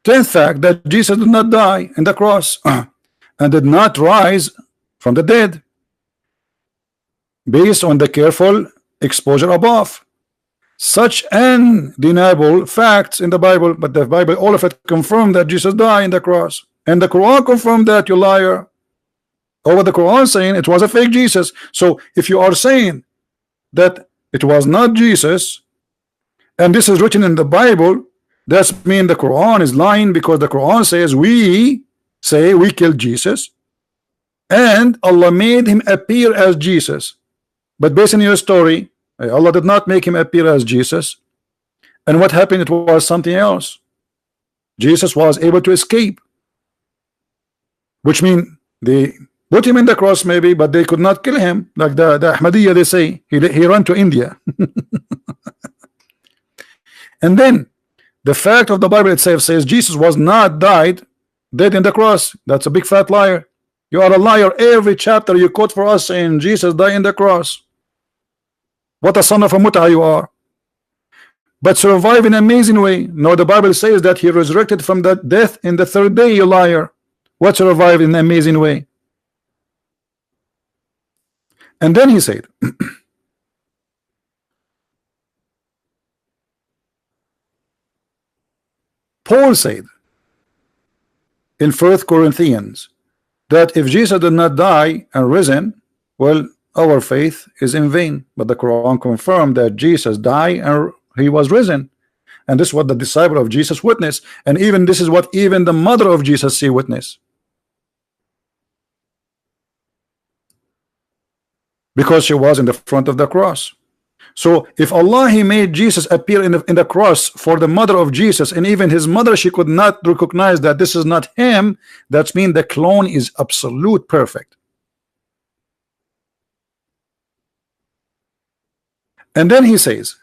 the fact that Jesus did not die in the cross and did not rise from the dead, based on the careful exposure above. Such undeniable facts in the Bible, but the Bible, all of it confirmed that Jesus died in the cross, and the Quran confirmed that, you liar. Over the Quran saying it was a fake Jesus. So if you are saying that it was not Jesus, and this is written in the Bible, that means the Quran is lying, because the Quran says we say we killed Jesus and Allah made him appear as Jesus. But based on your story, Allah did not make him appear as Jesus. And what happened? It was something else. Jesus was able to escape, which means they put him in the cross maybe, but they could not kill him. Like the Ahmadiyya, they say he ran to India. And then the fact of the Bible itself says Jesus was not dead in the cross. That's a big fat liar. You are a liar. Every chapter you quote for us saying Jesus died in the cross. What a son of a muta you are. But survive in an amazing way. No, the Bible says that he resurrected from the death in the third day, you liar. What survived in an amazing way? And then he said, Paul said in 1 Corinthians that if Jesus did not die and risen, well, our faith is in vain. But the Quran confirmed that Jesus died and he was risen, and this is what the disciple of Jesus witnessed, and even this is what even the mother of Jesus see witness, because she was in the front of the cross. So if Allah, he made Jesus appear in the cross for the mother of Jesus, and even his mother, she could not recognize that this is not him, that means the clone is absolute perfect. And then he says,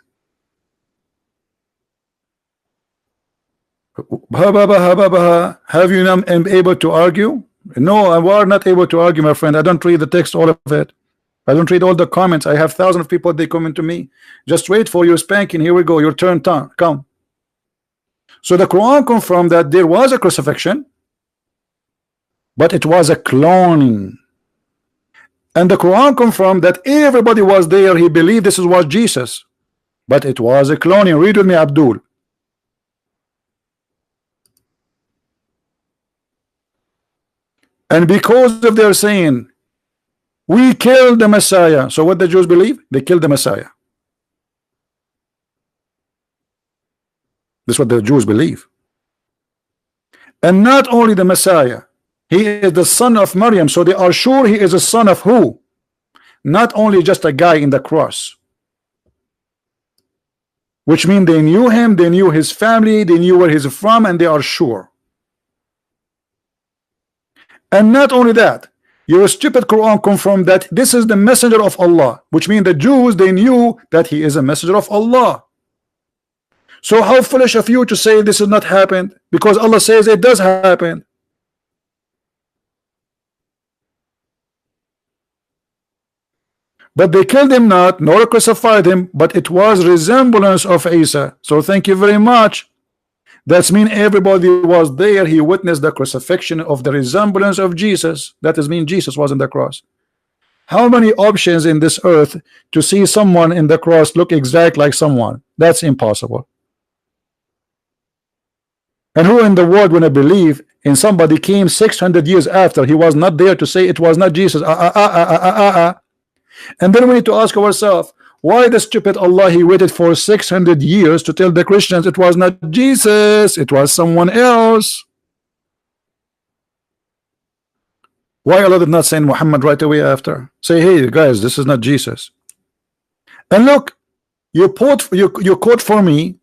have you not been able to argue? No, I was not able to argue, my friend. I don't read the text, all of it. I don't read all the comments. I have thousands of people, they come into me. Just wait for your spanking. Here we go, your turn, come. So the Quran confirmed that there was a crucifixion, but it was a cloning. And the Quran confirmed that everybody was there. He believed this was Jesus, but it was a cloning. Read with me, Abdul. And because of their saying, we killed the Messiah. So what the Jews believe? They killed the Messiah. This is what the Jews believe. And not only the Messiah, he is the son of Maryam, so they are sure he is a son of who? Not only just a guy in the cross. Which means they knew him, they knew his family, they knew where he's from, and they are sure. And not only that, your stupid Quran confirmed that this is the messenger of Allah, which means the Jews, they knew that he is a messenger of Allah. So how foolish of you to say this has not happened, because Allah says it does happen. But they killed him not, nor crucified him, but it was resemblance of Isa. So thank you very much. That means everybody was there. He witnessed the crucifixion of the resemblance of Jesus. That is mean Jesus was on the cross. How many options in this earth to see someone in the cross look exact like someone? That's impossible. And who in the world when I believe in somebody came 600 years after, he was not there to say it was not Jesus? And then we need to ask ourselves, why the stupid Allah, he waited for 600 years to tell the Christians it was not Jesus, it was someone else? Why Allah did not send Muhammad right away after? Say, hey guys, this is not Jesus. And look, you quote for me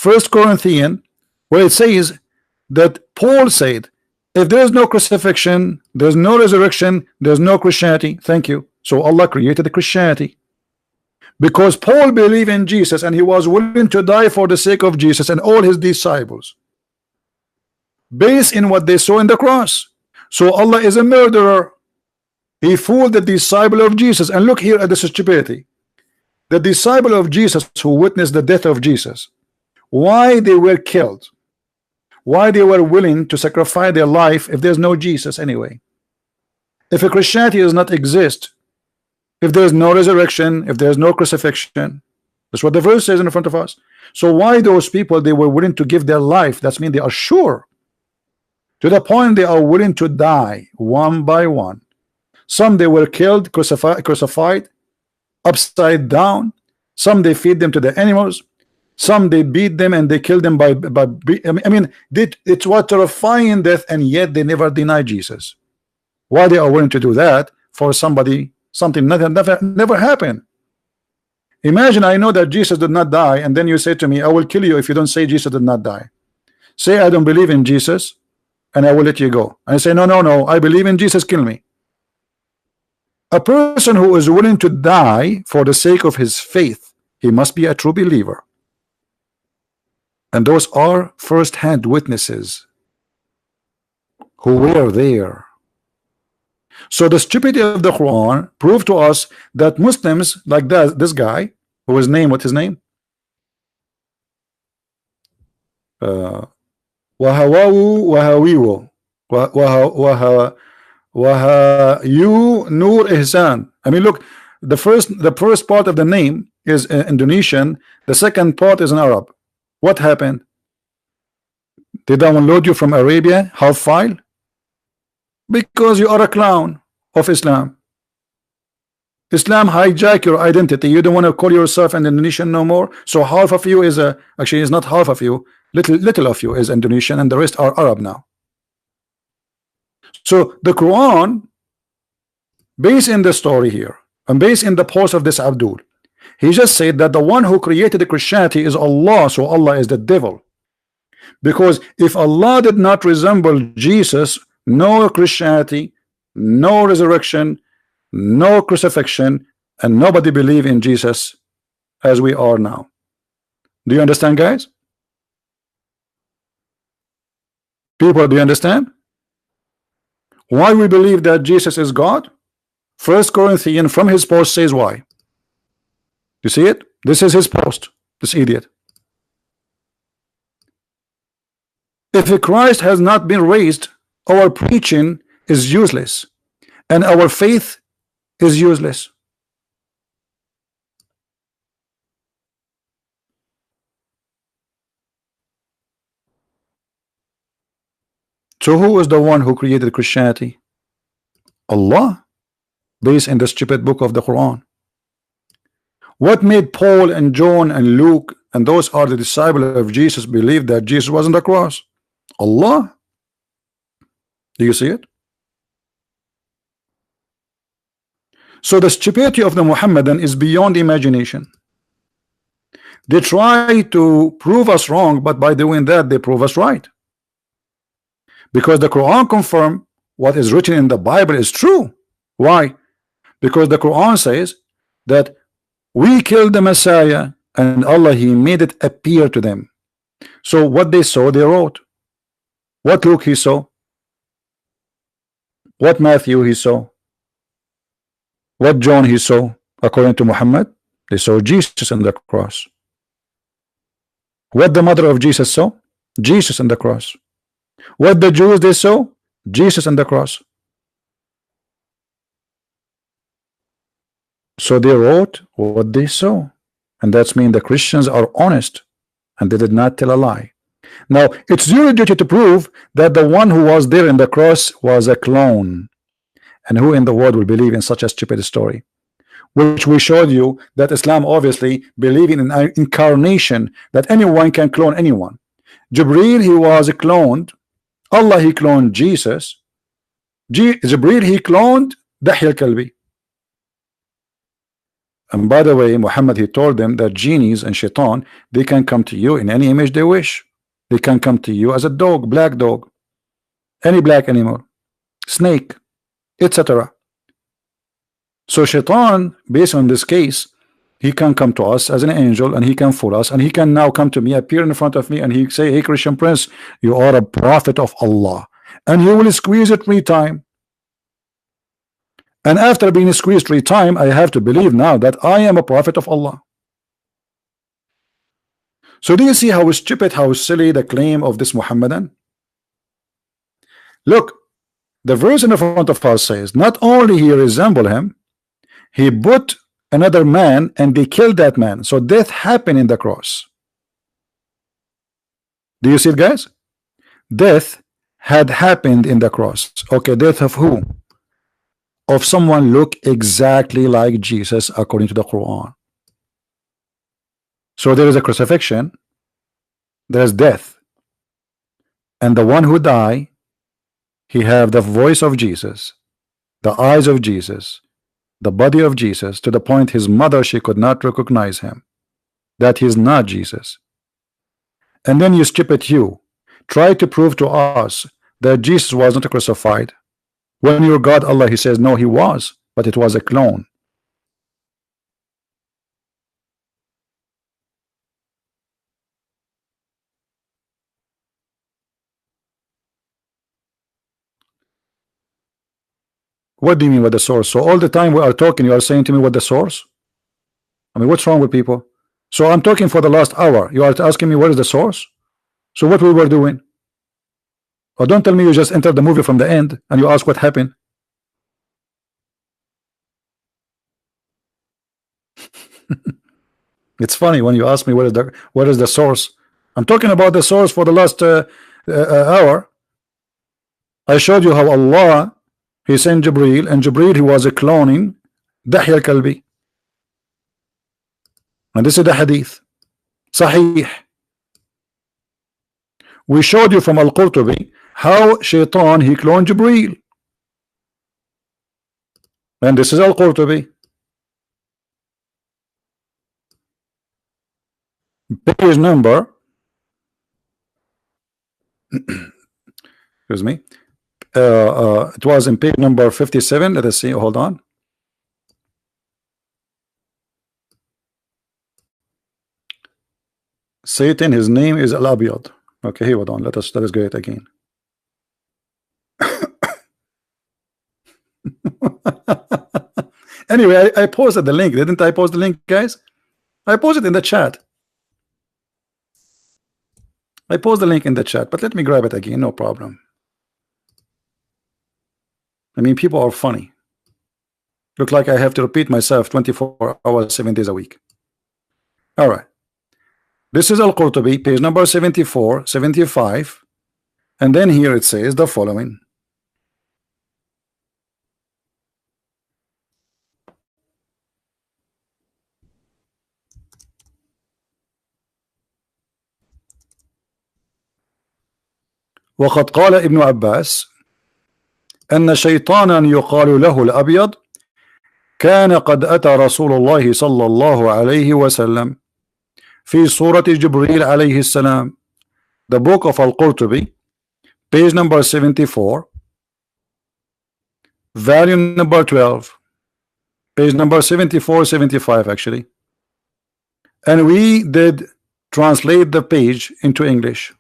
1 Corinthians, where it says that Paul said, if there is no crucifixion, there's no resurrection, there's no Christianity. Thank you. So Allah created the Christianity. Because Paul believed in Jesus and he was willing to die for the sake of Jesus and all his disciples, based in what they saw in the cross. So Allah is a murderer. He fooled the disciple of Jesus. And look here at the stupidity. The disciple of Jesus who witnessed the death of Jesus, why they were killed, why they were willing to sacrifice their life if there's no Jesus anyway. If a Christianity does not exist, if there's no resurrection, if there's no crucifixion, that's what the verse says in front of us. So why those people, they were willing to give their life? That means they are sure, to the point they are willing to die one by one. Some they were killed, crucified upside down. Some they feed them to the animals. Some they beat them and they killed them by I mean, it's what terrifying death, and yet they never deny Jesus. Why they are willing to do that for somebody? Something never happened. Imagine I know that Jesus did not die, and then you say to me, I will kill you if you don't say Jesus did not die. Say I don't believe in Jesus, and I will let you go. And I say no, I believe in Jesus, kill me. A person who is willing to die for the sake of his faith, he must be a true believer. And those are first-hand witnesses who were there. So the stupidity of the Quran proved to us that Muslims like this guy, who was named, what's his name? Wahawawu Wahawiwo Wahayu Nur Ihsan. I mean, look, the first part of the name is Indonesian, the second part is in Arab. What happened? They download you from Arabia, half file? Because you are a clown of Islam. Islam hijack your identity. You don't want to call yourself an Indonesian no more. So half of you is actually it's not half of you. Little of you is Indonesian, and the rest are Arab now. So the Quran, based in the story here, and based in the post of this Abdul, he just said that the one who created the Christianity is Allah. So Allah is the devil. Because if Allah did not resemble Jesus, no Christianity, no resurrection, no crucifixion, and nobody believe in Jesus as we are now. Do you understand, guys? People, do you understand why we believe that Jesus is God? 1 Corinthians from his post says why. You see it? This is his post, this idiot. If Christ has not been raised, our preaching is useless and our faith is useless. So who is the one who created Christianity? Allah, based in the stupid book of the Quran. What made Paul and John and Luke and those are the disciples of Jesus, believe that Jesus was on the cross? Allah. Do you see it? So the stupidity of the Muhammadan is beyond imagination. They try to prove us wrong, but by doing that they prove us right, because the Quran confirm what is written in the Bible is true. Why? Because the Quran says that we killed the Messiah and Allah, he made it appear to them. So what they saw they wrote. What Luke he saw, what Matthew he saw, what John he saw. According to Muhammad, they saw Jesus on the cross. What the mother of Jesus saw, Jesus on the cross. What the Jews they saw, Jesus on the cross. So they wrote what they saw, and that's mean the Christians are honest and they did not tell a lie. Now it's your duty to prove that the one who was there in the cross was a clone, and who in the world will believe in such a stupid story? Which we showed you that Islam obviously believing in an incarnation, that anyone can clone anyone. Jibreel, he was cloned. Allah, he cloned Jesus. Jibreel, he cloned Dahya al-Kalbi. And by the way, Muhammad, he told them that genies and shaitan, they can come to you in any image they wish. They can come to you as a dog, black dog, any black animal, snake, etc. So shaitan, based on this case, he can come to us as an angel, and he can fool us, and he can now come to me, appear in front of me, and he say, hey Christian Prince, you are a prophet of Allah, and he will squeeze it 3 times. And after being squeezed 3 times, I have to believe now that I am a prophet of Allah. So do you see how stupid, how silly the claim of this Muhammadan? Look, the verse in the front of us says, not only he resemble him, he put another man and they killed that man. So death happened in the cross. Do you see it, guys? Death had happened in the cross. Okay, death of who? Of someone look exactly like Jesus according to the Quran. So there is a crucifixion, there is death, and the one who die, he have the voice of Jesus, the eyes of Jesus, the body of Jesus, to the point his mother, she could not recognize him, that he's not Jesus. And then you stupid you try to prove to us that Jesus was not crucified, when your God Allah, he says no, he was, but it was a clone. What do you mean with the source? So all the time we are talking, you are saying to me what the source? I mean, what's wrong with people? So I'm talking for the last hour, you are asking me what is the source? So what we were doing? Or don't tell me you just entered the movie from the end and you ask what happened. It's funny when you ask me what is the source. I'm talking about the source for the last hour. I showed you how Allah, he sent Jibreel, and Jibreel, he was a cloning Dahya al-Kalbi. And this is the hadith Sahih. We showed you from Al-Qurtubi how Shaitan, he cloned Jibreel. And this is Al-Qurtubi, page number excuse me, it was in page number 57. Let us see, hold on. Satan, his name is Al-Abiyad. Okay, hold on, let us go it again. Anyway, I posted the link, didn't I post the link, guys? I posted in the chat. I post the link in the chat, but let me grab it again, no problem. I mean, people are funny. Look like I have to repeat myself 24 hours, 7 days a week. All right. This is Al-Qurtubi, page number 74, 75. And then here it says the following. وقد قال ابن عباس أن شيطانا يقال له الأبيض كان قد أتى رسول الله صلى الله عليه وسلم في صورة جبريل عليه السلام. The book of Al-Qurtubi, page number 74, volume number 12, page number 74, 75 actually. And we did translate the page into English.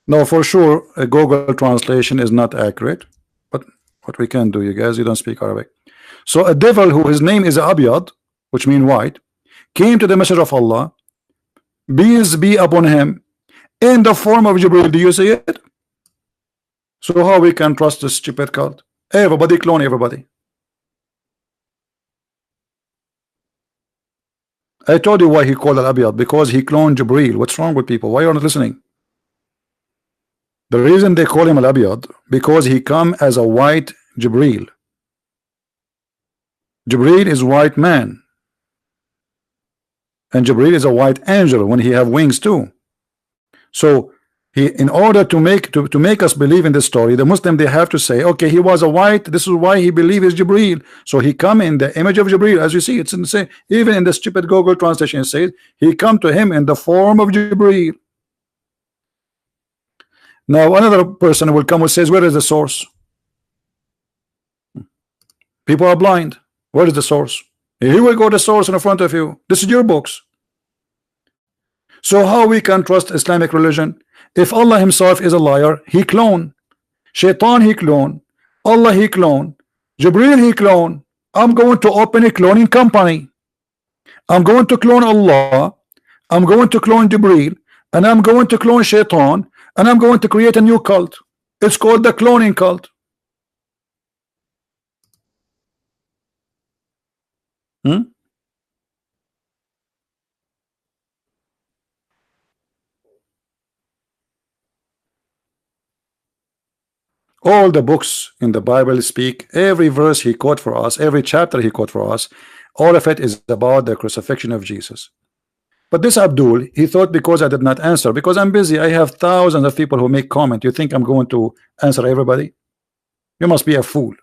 Now for sure a Google translation is not accurate, but what we can do, you guys, you don't speak Arabic. So a devil who his name is Abyad, which means white, came to the Messenger of Allah, peace be upon him, in the form of Jibril. Do you see it? So how we can trust this stupid cult? Everybody clone everybody. I told you why he called Al-Abyad, because he cloned Jibril. What's wrong with people? Why are you not listening? The reason they call him Al-Abyad, because he come as a white Jibril. Jibril is white man, and Jibril is a white angel when he have wings too. So he, in order to make us believe in this story, the Muslim, they have to say, okay, he was a white, this is why he believe is Jibril. So he come in the image of Jibril, as you see, it's in the same, even in the stupid Google translation it says he come to him in the form of Jibril. Now another person will come and says, where is the source? People are blind. Where is the source? Here we go, the source in front of you. This is your books. So how we can trust Islamic religion? If Allah himself is a liar, he clone. Shaitan he clone. Allah he clone. Jibril he clone. I'm going to open a cloning company. I'm going to clone Allah. I'm going to clone Jibril. And I'm going to clone Shaitan. And I'm going to create a new cult. It's called the cloning cult. All the books in the Bible speak, every verse he quote for us, every chapter he quote for us, all of it is about the crucifixion of Jesus. But this Abdul, he thought because I did not answer, because I'm busy, I have thousands of people who make comment. You think I'm going to answer everybody? You must be a fool.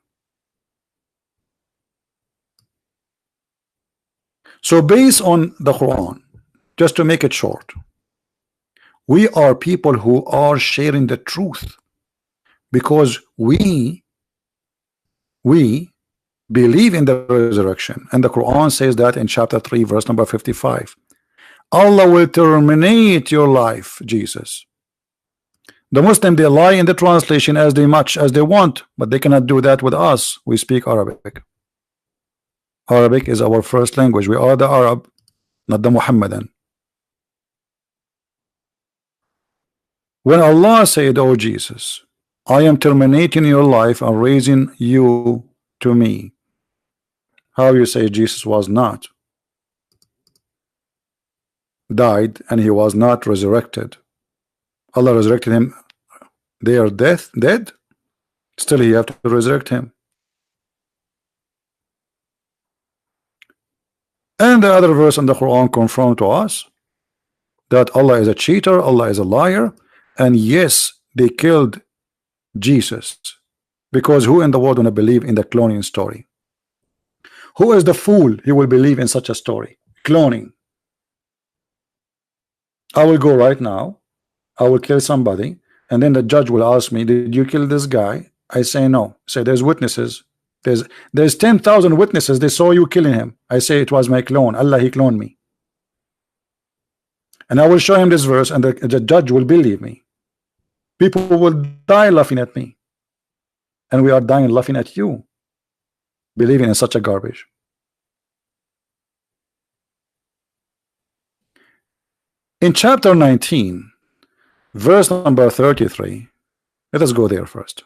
So based on the Quran, just to make it short, we are people who are sharing the truth, because we believe in the resurrection, and the Quran says that in chapter 3 verse number 55, Allah will terminate your life, Jesus. The Muslim, they lie in the translation as much as they want, but they cannot do that with us. We speak Arabic. Arabic is our first language. We are the Arab, not the Muhammadan. When Allah said, oh Jesus, I am terminating your life and raising you to me, how you say Jesus was not died and he was not resurrected? Allah resurrected him. They are dead. Still he have to resurrect him. And the other verse in the Quran confirm to us that Allah is a cheater, Allah is a liar, and yes, they killed Jesus, because who in the world wanna believe in the cloning story? Who is the fool he will believe in such a story? Cloning. I will go right now, I will kill somebody, and then the judge will ask me, did you kill this guy? I say no. Say there's witnesses. There's 10,000 witnesses, they saw you killing him. I say it was my clone. Allah, he cloned me. And I will show him this verse, and the judge will believe me. People will die laughing at me, and we are dying laughing at you, believing in such a garbage. In chapter 19 verse number 33, let us go there first.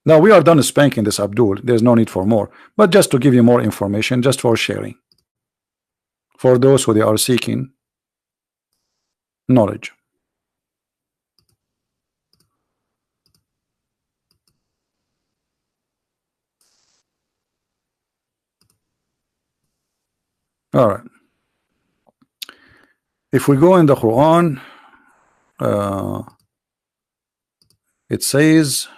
Now we are done spanking this Abdul, there's no need for more, but just to give you more information, just for sharing, for those who they are seeking knowledge. All right. If we go in the Quran, it says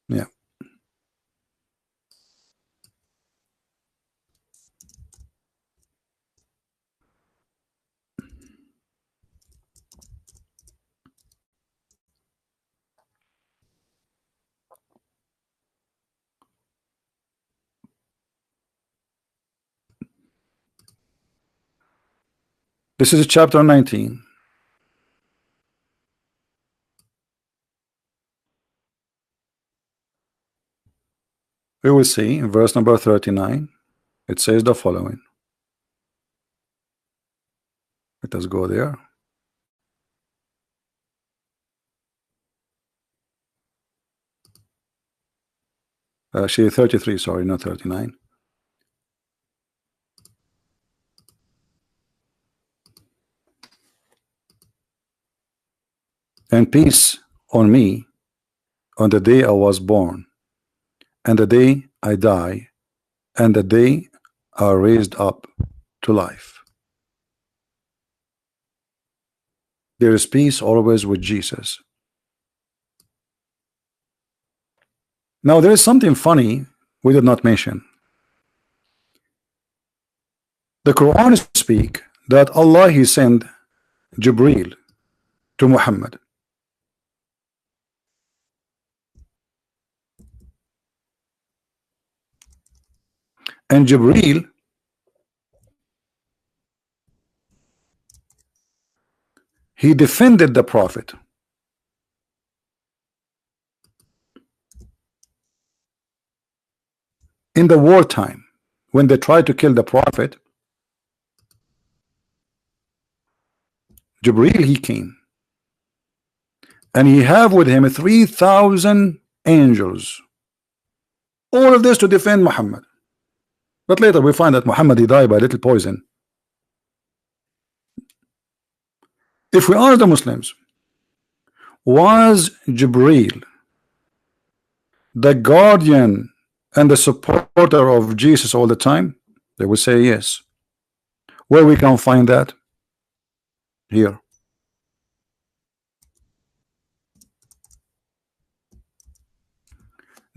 yeah. This is chapter 19. We will see in verse number 39. It says the following. Let us go there. Actually 33, sorry, not 39. And peace on me on the day I was born, and the day I die, and the day I raised up to life. There is peace always with Jesus. Now there is something funny we did not mention. The Quran speak that Allah He sent Jibreel to Muhammad. And Jibreel he defended the Prophet. In the wartime, when they tried to kill the Prophet, Jibreel he came, and he have with him 3,000 angels. All of this to defend Muhammad. But later we find that Muhammad he died by a little poison. If we ask the Muslims, was Jibreel the guardian and the supporter of Jesus all the time? They would say yes. Where we can find that? Here.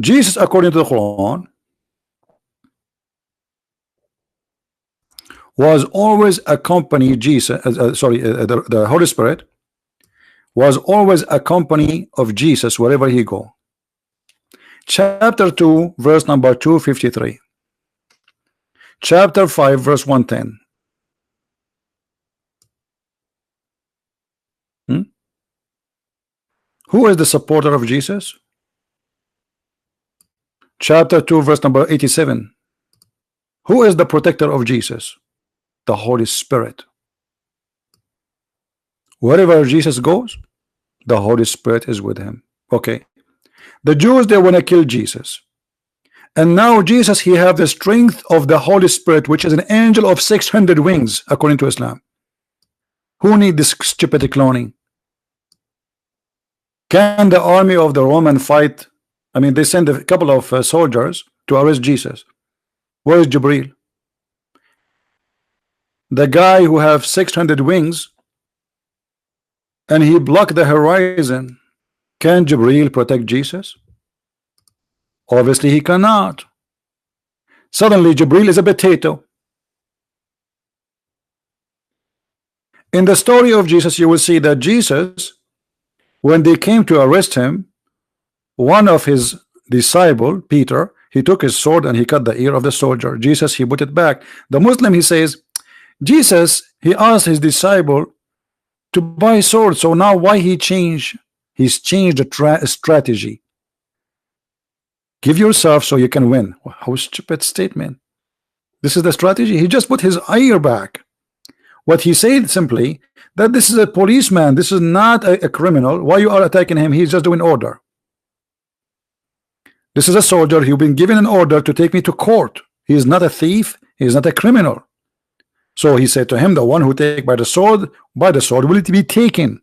Jesus, according to the Quran, was always accompany Jesus. The Holy Spirit was always accompany of Jesus wherever he go. Chapter 2, verse number 253. Chapter 5, verse 110. Who is the supporter of Jesus? Chapter 2, verse number 87. Who is the protector of Jesus? The Holy Spirit. Wherever Jesus goes, the Holy Spirit is with him. Okay. The Jews, they want to kill Jesus. And now Jesus, he have the strength of the Holy Spirit, which is an angel of 600 wings, according to Islam. Who need this stupid cloning? Can the army of the Roman fight? I mean, they send a couple of soldiers to arrest Jesus. Where is Jibreel? The guy who have 600 wings, and he blocked the horizon. Can Jibreel protect Jesus? Obviously he cannot. Suddenly Jibreel is a potato. In the story of Jesus, you will see that Jesus, when they came to arrest him, one of his disciple, Peter, he took his sword and he cut the ear of the soldier. Jesus, he put it back. The Muslim, he says, Jesus, he asked his disciple to buy sword, so now why he changed? He's changed the strategy. Give yourself so you can win. How stupid statement. This is the strategy. He just put his ear back. What he said simply, that this is a policeman, this is not a criminal. Why you are attacking him? He's just doing order. This is a soldier. He's been given an order to take me to court. He is not a thief. He is not a criminal. So he said to him, the one who take by the sword will it be taken.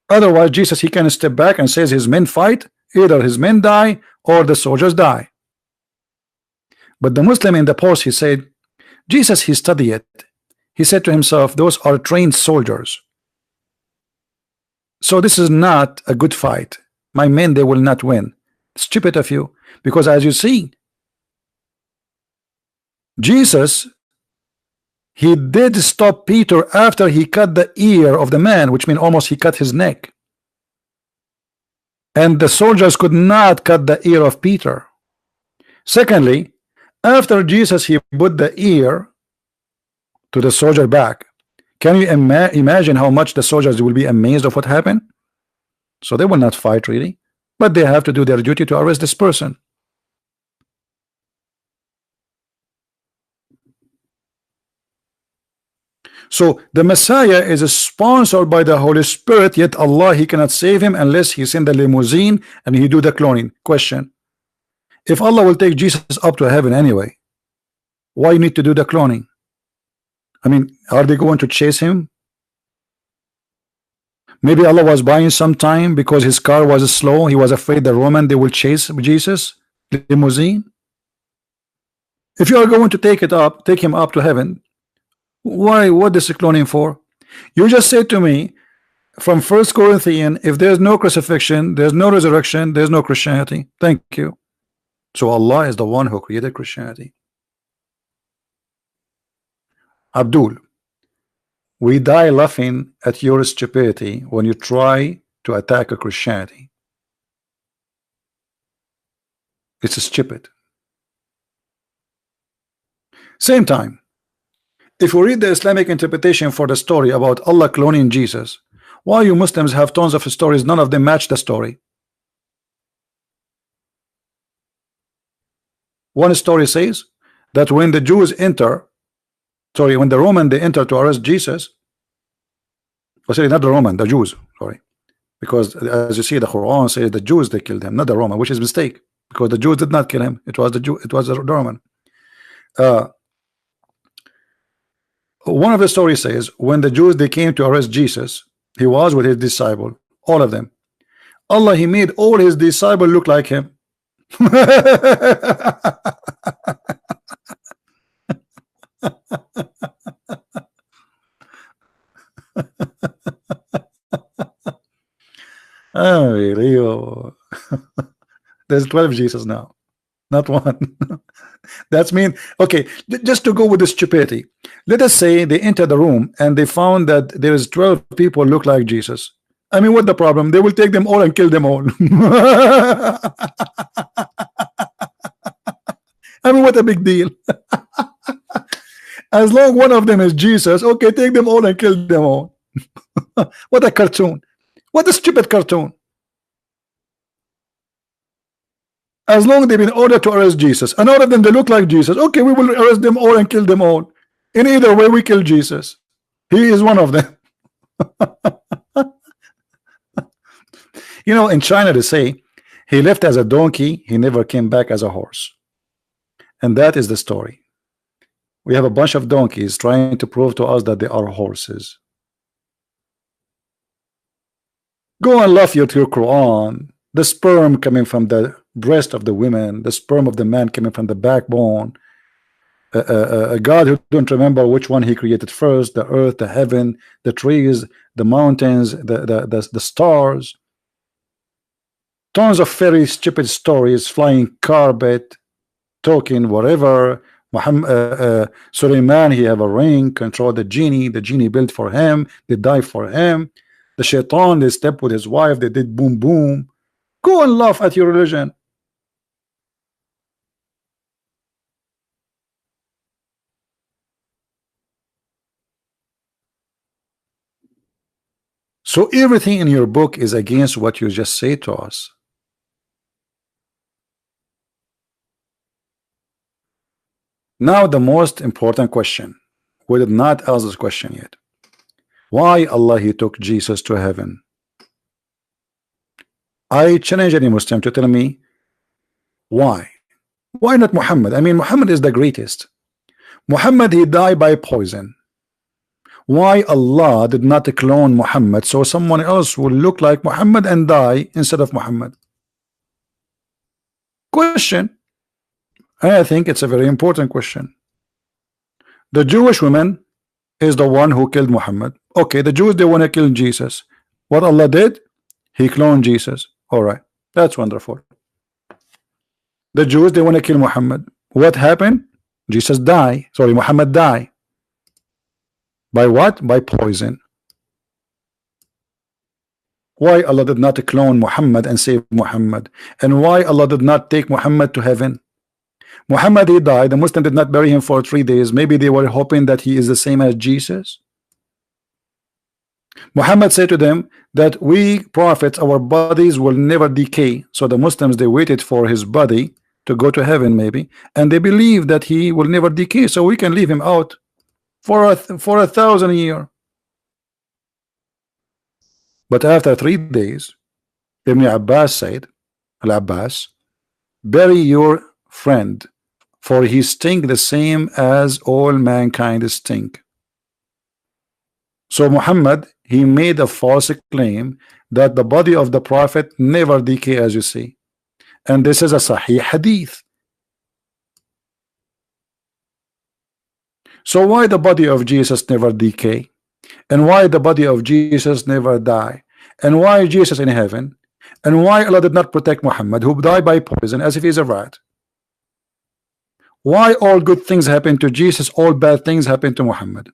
Otherwise Jesus, he can step back and says his men fight either his men die or the soldiers die. But the Muslim in the post, he said, Jesus, he studied it. He said to himself, those are trained soldiers. So this is not a good fight. My men, they will not win. Stupid of you. Because as you see, Jesus, he did stop Peter after he cut the ear of the man, which means almost he cut his neck. And the soldiers could not cut the ear of Peter. Secondly, after Jesus, he put the ear to the soldier back. Can you imagine how much the soldiers will be amazed of what happened? So they will not fight really, but they have to do their duty to arrest this person. So the Messiah is sponsored by the Holy Spirit, yet Allah, he cannot save him unless he send the limousine and he do the cloning. Question: if Allah will take Jesus up to heaven anyway, why you need to do the cloning? I mean, are they going to chase him? Maybe Allah was buying some time because his car was slow. He was afraid the Roman, they will chase Jesus limousine. If you are going to take him up to heaven, why? What is cloning for? You just said to me from 1 Corinthians, if there's no crucifixion, there's no resurrection, there's no Christianity. Thank you. So Allah is the one who created Christianity. Abdul, we die laughing at your stupidity when you try to attack a Christianity. It's stupid. Same time, if we read the Islamic interpretation for the story about Allah cloning Jesus, why you Muslims have tons of stories, none of them match the story. One story says that when the Jews enter, when the Roman they enter to arrest Jesus, or sorry, not the Roman, the Jews, sorry, because as you see, the Quran says the Jews they killed him, not the Roman, which is a mistake, because the Jews did not kill him. It was the Jew, it was the Roman. One of the stories says when the Jews they came to arrest Jesus, he was with his disciple, all of them. Allah, he made all his disciples look like him. Oh, there's 12 Jesus now, not one. That's mean. Okay, just to go with the stupidity, let us say they enter the room and they found that there is 12 people look like Jesus. I mean, what the problem? They will take them all and kill them all. I mean, what a big deal. As long one of them is Jesus, okay, take them all and kill them all. What a cartoon. What a stupid cartoon. As long as they've been ordered to arrest Jesus, and all of them they look like Jesus, okay, we will arrest them all and kill them all. In either way, we kill Jesus. He is one of them. You know, in China they say he left as a donkey, he never came back as a horse. And that is the story. We have a bunch of donkeys trying to prove to us that they are horses. Go and laugh at your Quran. The sperm coming from the breast of the women, the sperm of the man coming from the backbone. A God who don't remember which one he created first, the earth, the heaven, the trees, the mountains, the stars. Tons of very stupid stories, flying carpet, talking whatever. Suleiman, he have a ring, control the genie built for him, they die for him. The shaitan, they step with his wife, they did boom boom. Go and laugh at your religion. So everything in your book is against what you just say to us. Now the most important question. We did not ask this question yet. Why Allah he took Jesus to heaven? I challenge any Muslim to tell me why. Why not Muhammad? I mean, Muhammad is the greatest. Muhammad, he died by poison. Why Allah did not clone Muhammad so someone else will look like Muhammad and die instead of Muhammad? Question, and I think it's a very important question. The Jewish woman is the one who killed Muhammad. Okay, the Jews, they want to kill Jesus. What Allah did? He cloned Jesus. All right, that's wonderful. The Jews, they want to kill Muhammad. What happened? Jesus died. Sorry, Muhammad died. By what? By poison. Why Allah did not clone Muhammad and save Muhammad? And why Allah did not take Muhammad to heaven? Muhammad, he died. The Muslim did not bury him for 3 days. Maybe they were hoping that he is the same as Jesus. Muhammad said to them that we prophets, our bodies will never decay. So the Muslims, they waited for his body to go to heaven maybe, and they believe that he will never decay, so we can leave him out for 1,000 years. But after 3 days, Ibn Abbas said, Al-Abbas, bury your friend, for he stink the same as all mankind stink. So Muhammad, he made a false claim that the body of the prophet never decay, as you see, and this is a Sahih hadith. So why the body of Jesus never decay? And why the body of Jesus never die? And why Jesus in heaven? And why Allah did not protect Muhammad, who died by poison as if he's a rat? Why all good things happen to Jesus, all bad things happen to Muhammad?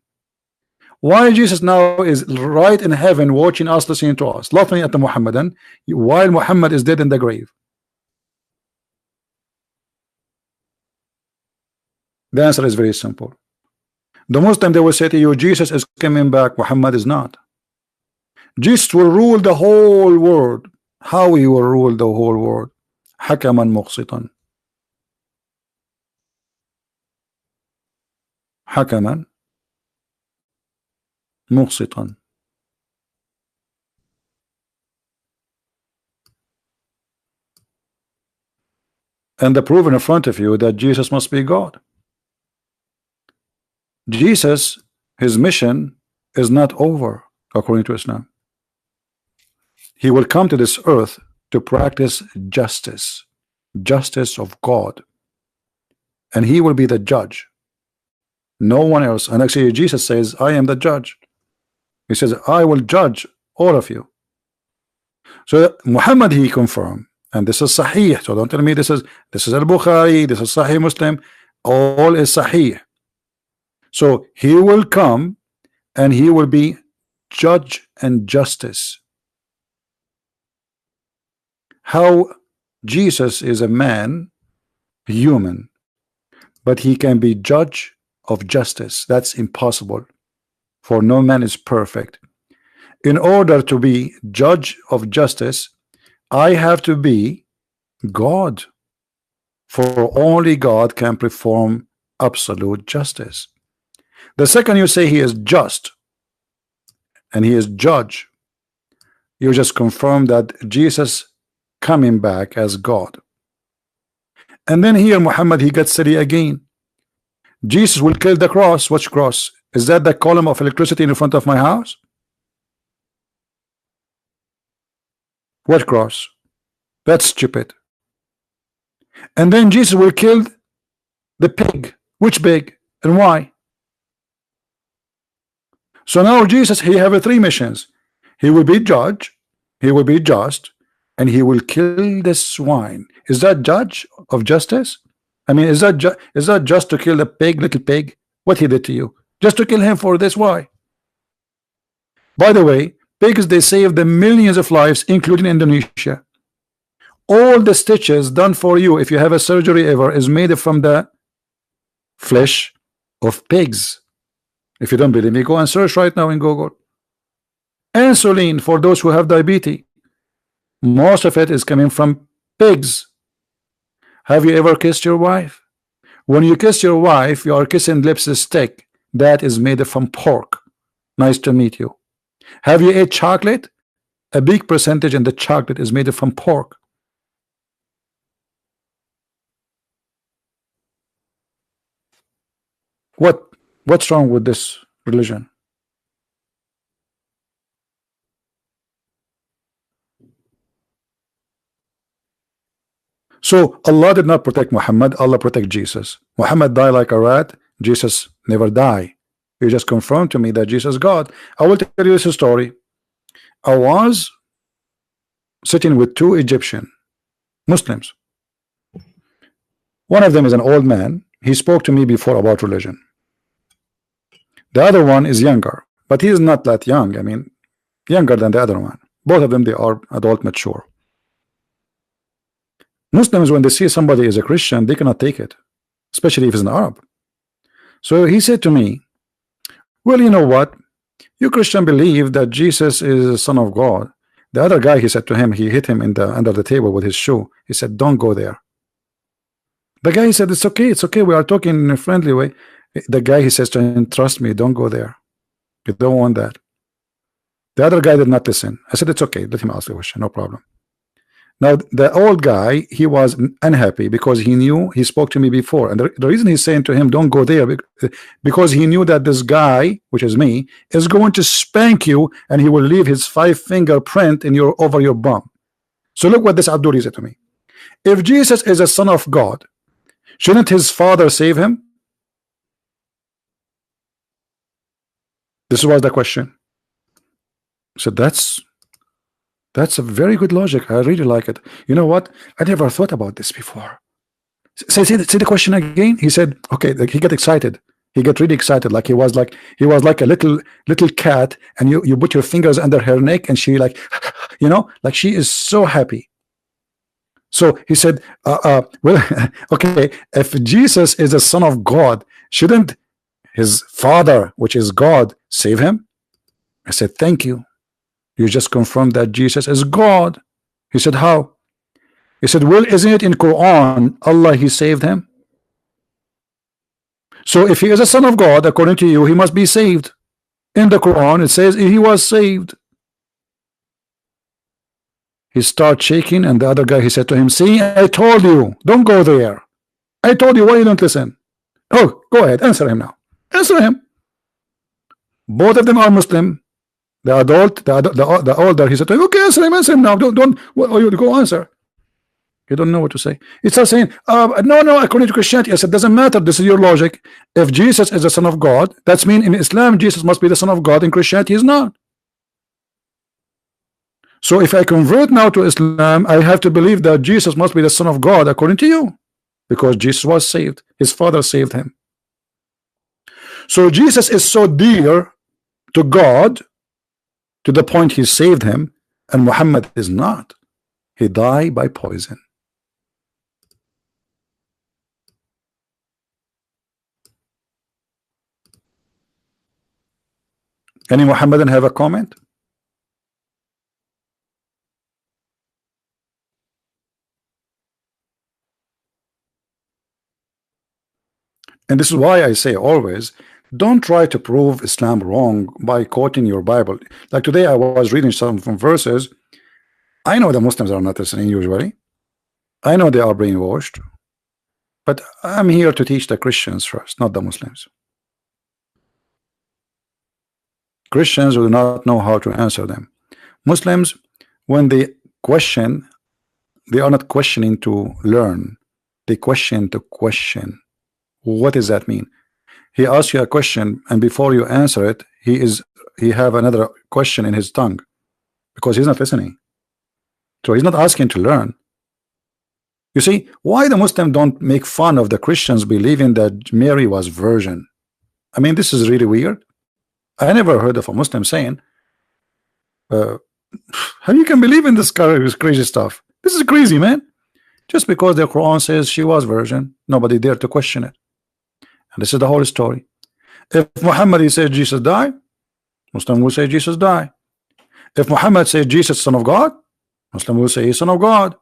Why Jesus now is right in heaven watching us, listening to us, laughing at the Muhammadan, while Muhammad is dead in the grave? The answer is very simple. The Muslim, they will say to you, Jesus is coming back, Muhammad is not. Jesus will rule the whole world. How he will rule the whole world? Hakaman muqsitan. Hakaman muqsitan. And the proof in front of you that Jesus must be God. Jesus, his mission is not over according to Islam. He will come to this earth to practice justice, justice of God, and he will be the judge, no one else. And actually Jesus says, I am the judge. He says, I will judge all of you. So Muhammad, he confirmed, and this is Sahih. So don't tell me this is Al-Bukhari, this is Sahih Muslim. All is Sahih. So he will come and he will be judge and justice. How Jesus is a man, human, but he can be judge of justice. That's impossible, for no man is perfect. In order to be judge of justice, I have to be God, for only God can perform absolute justice. The second you say he is just and he is judge, you just confirm that Jesus coming back as God. And then here Muhammad, he gets silly again. Jesus will kill the cross. Which cross? Is that the column of electricity in front of my house? What cross? That's stupid. And then Jesus will kill the pig. Which pig and why? So now Jesus, he have 3 missions. He will be judge, he will be just, and he will kill the swine. Is that judge of justice? I mean, is that just to kill the pig, little pig? What he did to you? Just to kill him for this? Why? By the way, pigs, they save the millions of lives, including Indonesia. All the stitches done for you, if you have a surgery ever, is made from the flesh of pigs. If you don't believe me, go and search right now in Google. Insulin for those who have diabetes, most of it is coming from pigs. Have you ever kissed your wife? When you kiss your wife, you are kissing lipstick that is made from pork. Nice to meet you. Have you ate chocolate? A big percentage in the chocolate is made from pork. What's wrong with this religion? So Allah did not protect Muhammad, Allah protect Jesus. Muhammad died like a rat, Jesus never die. You just confirmed to me that Jesus is God. I will tell you this story. I was sitting with two Egyptian Muslims. One of them is an old man. He spoke to me before about religion. The other one is younger, but he is not that young. I mean, younger than the other one. Both of them, they are adult mature. Muslims, when they see somebody is a Christian, they cannot take it, especially if it's an Arab. So he said to me, well, you know what? You Christian believe that Jesus is the Son of God. The other guy, he said to him, he hit him in the under the table with his shoe. He said, don't go there. The guy said, it's okay, we are talking in a friendly way. The guy, he says to him, trust me, don't go there. You don't want that. The other guy did not listen. I said, it's okay, let him ask the question, no problem. Now the old guy, he was unhappy because he knew, he spoke to me before, and the reason he's saying to him don't go there, because he knew that this guy, which is me, is going to spank you, and he will leave his 5-finger print in your over your bum. So look what this Abdul said to me. If Jesus is a son of God, shouldn't his father save him? This was the question. So that's a very good logic. I really like it. You know what? I never thought about this before. Say the question again. He said, okay, like he got excited. He got really excited, like he was like a little cat, and you put your fingers under her neck, and she like, you know, like she is so happy. So he said, well, okay, if Jesus is the son of God, shouldn't his father, which is God, save him? I said, thank you. You just confirmed that Jesus is God. He said, how? He said, well, isn't it in Quran, Allah, he saved him? So if he is a son of God, according to you, he must be saved. In the Quran, it says he was saved. He started shaking, and the other guy, he said to him, see, I told you, don't go there. I told you, why you don't listen? Oh, go ahead, answer him now. Answer him. Both of them are Muslim. The adult, the older, he said, okay, answer him now. Don't you go answer. You don't know what to say. He starts saying, no, according to Christianity. I said, doesn't matter. This is your logic. If Jesus is the son of God, that's mean in Islam, Jesus must be the son of God. In Christianity, he's not. So if I convert now to Islam, I have to believe that Jesus must be the son of God, according to you, because Jesus was saved. His father saved him. So Jesus is so dear to God, to the point he saved him, and Muhammad is not. He died by poison. Any Muhammadan have a comment? And this is why I say always, don't try to prove Islam wrong by quoting your Bible. Like today I was reading some from verses. I know the Muslims are not listening usually. I know they are brainwashed. But I'm here to teach the Christians first, not the Muslims. Christians will not know how to answer them. Muslims, when they question, they are not questioning to learn. They question to question. What does that mean? He asks you a question, and before you answer it, he have another question in his tongue, because he's not listening. So he's not asking to learn. You see, why the Muslims don't make fun of the Christians believing that Mary was virgin? I mean, this is really weird. I never heard of a Muslim saying, how you can believe in this crazy stuff? This is crazy, man. Just because the Quran says she was virgin, nobody dare to question it. And this is the whole story. If Muhammad says Jesus died, Muslim will say Jesus died. If Muhammad says Jesus son of God, Muslim will say he's son of God.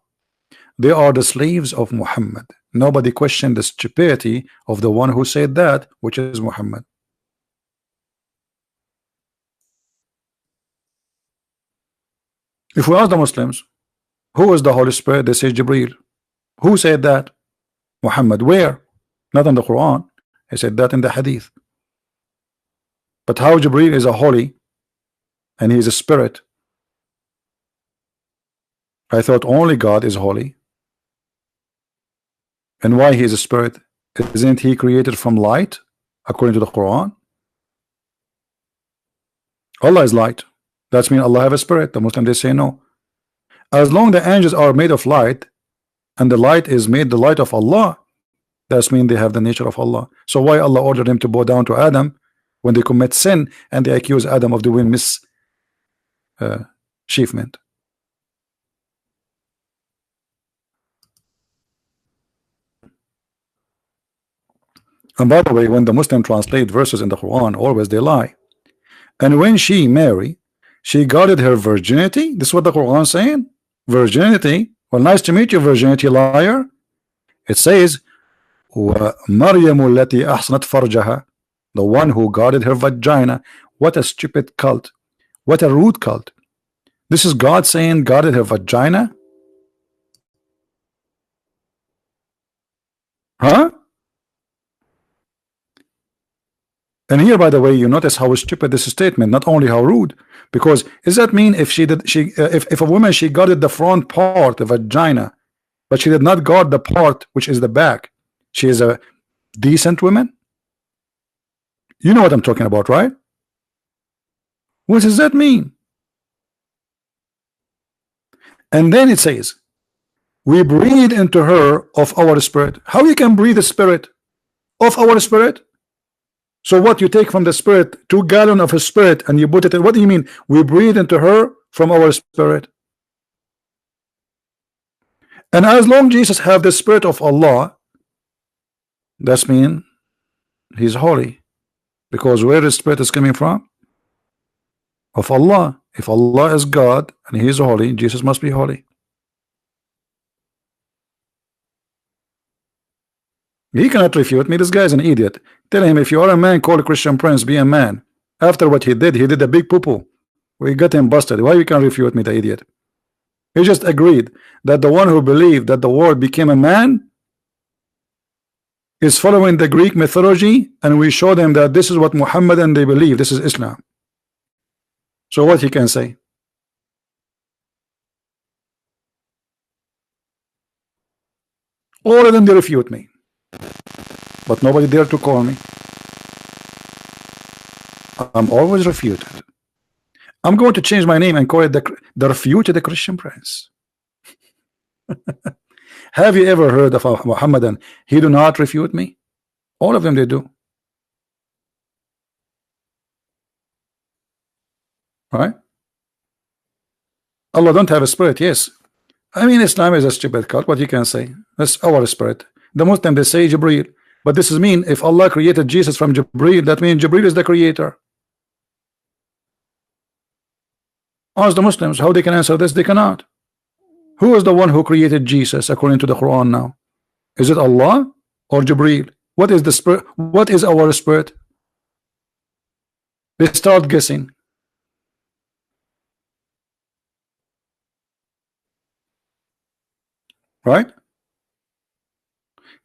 They are the slaves of Muhammad. Nobody questioned the stupidity of the one who said that, which is Muhammad. If we ask the Muslims, who is the Holy Spirit? They say Jibreel. Who said that? Muhammad. Where? Not in the Quran. He said that in the Hadith. But how Jibreel is a holy and he is a spirit? I thought only God is holy. And why he is a spirit? Isn't he created from light according to the Quran? Allah is light. That's mean Allah have a spirit. The Muslim, they say no. As long the angels are made of light, and the light is made the light of Allah, that's mean they have the nature of Allah. So why Allah ordered them to bow down to Adam when they commit sin and they accuse Adam of doing mischievement? And by the way, when the Muslim translate verses in the Quran, always they lie. And when she married, she guarded her virginity. This is what the Quran is saying. Virginity. Well, nice to meet you, virginity, liar. It says, وَمَرْيَمُ الَّتِي أَحْصَنَتْ فَرْجَهَا, the one who guarded her vagina. What a stupid cult. What a rude cult. This is God saying guarded her vagina? Huh? And here, by the way, you notice how stupid this statement, not only how rude. Because does that mean if if a woman, she guarded the front part, the vagina, but she did not guard the part which is the back, she is a decent woman? You know what I'm talking about, right? What does that mean? And then it says, we breathe into her of our spirit. How you can breathe the spirit of our spirit? So what, you take from the spirit 2 gallons of his spirit and you put it in? What do you mean we breathe into her from our spirit? And as long Jesus have the spirit of Allah, that's mean he's holy, because where the spirit is coming from? Of Allah. If Allah is God and he is holy, Jesus must be holy. He cannot refute me. This guy is an idiot. Tell him, if you are a man, call a Christian Prince, be a man. After what he did a big poo-poo. We got him busted. Why you can't refute me, the idiot? He just agreed that the one who believed that the world became a man is following the Greek mythology, and we showed him that this is what Muhammad and they believe. This is Islam. So what he can say? All of them, they refute me. But nobody dare to call me. I'm always refuted. I'm going to change my name and call it the refuted Christian Prince. Have you ever heard of a Muhammadan? He do not refute me. All of them, they do. Right? Allah don't have a spirit. Yes. I mean, Islam is a stupid cult. What you can say? That's our spirit. The Muslim, they say Jibreel. But this is mean if Allah created Jesus from Jibreel, that means Jibreel is the creator. Ask the Muslims how they can answer this. They cannot. Who is the one who created Jesus according to the Quran now? Is it Allah or Jibreel? What is the spirit? What is our spirit? They start guessing. Right?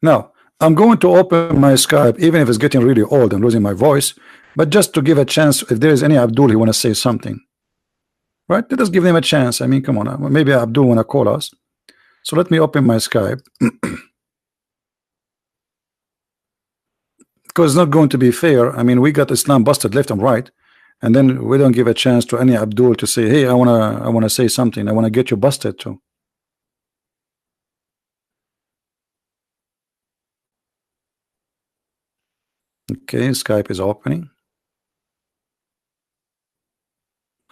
Now, I'm going to open my Skype, even if it's getting really old and losing my voice, but just to give a chance if there is any Abdul who want to say something. Right? Let us give them a chance. I mean, come on. Maybe Abdul want to call us. So let me open my Skype. Because it's not going to be fair. I mean, we got Islam busted left and right, and then we don't give a chance to any Abdul to say, hey, I wanna say something. I want to get you busted too. Okay, Skype is opening.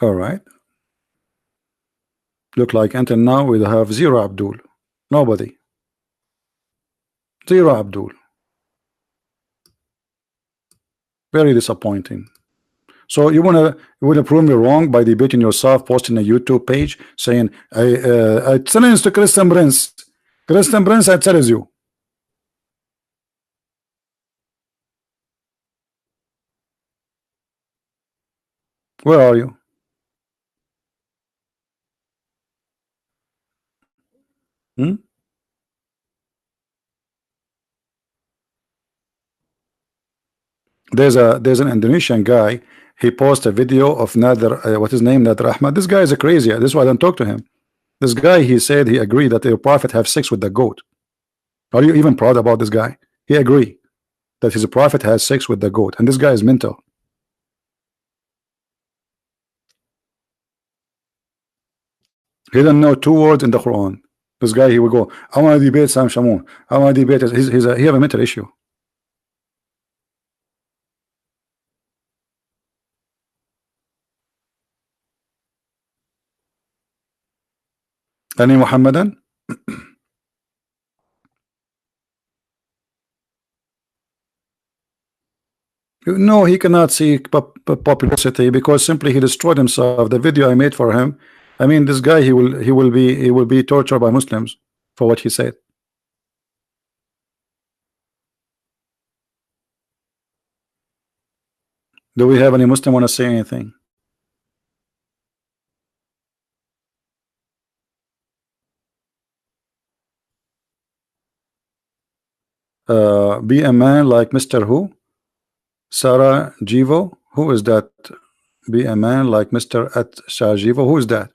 All right. Look like until now we have 0 Abdul. Nobody. 0 Abdul. Very disappointing. So you wanna prove me wrong by debating yourself, posting a YouTube page saying I challenge to Christian Prince. Christian Prince, I challenge you. Where are you? Hmm? There's an Indonesian guy. He posted a video of Nader, what his name, Nader Ahmad. This guy is a crazy. This is why I don't talk to him. This guy, he said he agreed that the prophet have sex with the goat. Are you even proud about this guy? He agree that his prophet has sex with the goat, and this guy is mental. He doesn't know 2 words in the Quran. This guy, he will go, I want to debate Sam Shamoun. I want to debate. He have a mental issue. Any Muhammadan? No, he cannot seek publicity because simply he destroyed himself. The video I made for him, I mean, this guy, he will be tortured by Muslims for what he said. Do we have any Muslim want to say anything? Be a man like Mr. Who? Sarah Jivo? Who is that? Be a man like Mr. at Shajivo? Who is that?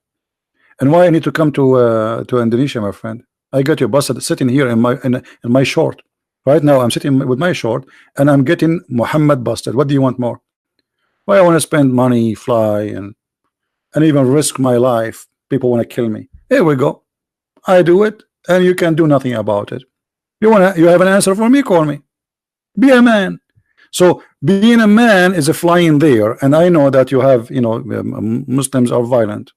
And why I need to come to Indonesia, my friend? I got you busted sitting here in my short. Right now I'm sitting with my short and I'm getting Muhammad busted. What do you want more? Why I want to spend money, fly, and even risk my life? People want to kill me. Here we go. I do it, and you can do nothing about it. You have an answer for me? Call me. Be a man. So being a man is a flying there, and I know that you have, Muslims are violent.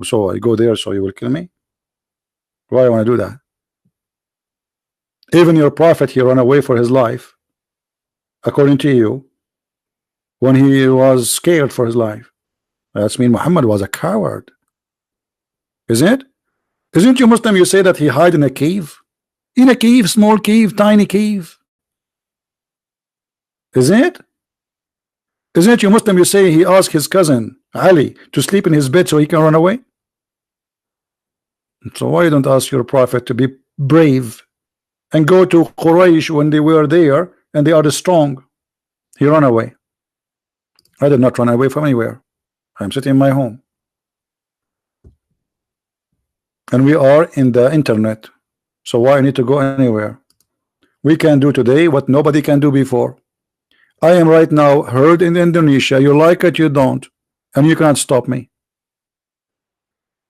So I go there, so you will kill me. Why I want to do that? Even your prophet, he ran away for his life, according to you, when he was scared for his life. That's mean Muhammad was a coward, isn't it? Isn't you Muslim? You say that he hid in a cave, small cave, tiny cave. Isn't it? Isn't it you Muslim? You say he asked his cousin Ali to sleep in his bed so he can run away. So why don't ask your prophet to be brave and go to Quraysh when they were there and they are strong? He ran away. I did not run away from anywhere. I'm sitting in my home. And we are in the internet. So why I need to go anywhere? We can do today what nobody can do before. I am right now heard in Indonesia. You like it, you don't, and you can't stop me.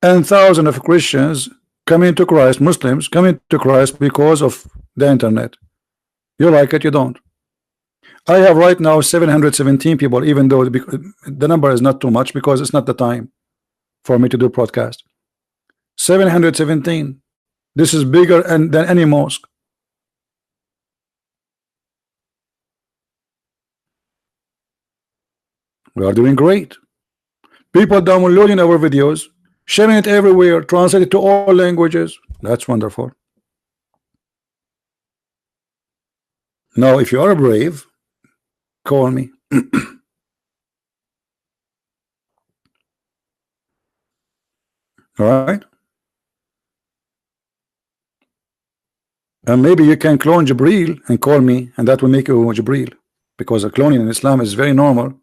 And thousands of Christians coming to Christ, Muslims coming to Christ because of the internet. You like it, you don't. I have right now 717 people, even though the number is not too much because it's not the time for me to do broadcast. 717. This is bigger than any mosque. We are doing great. People downloading our videos, sharing it everywhere, translated to all languages. That's wonderful. Now, if you are brave, call me. All right. And maybe you can clone Jibril and call me, and that will make you Jibril, because a cloning in Islam is very normal.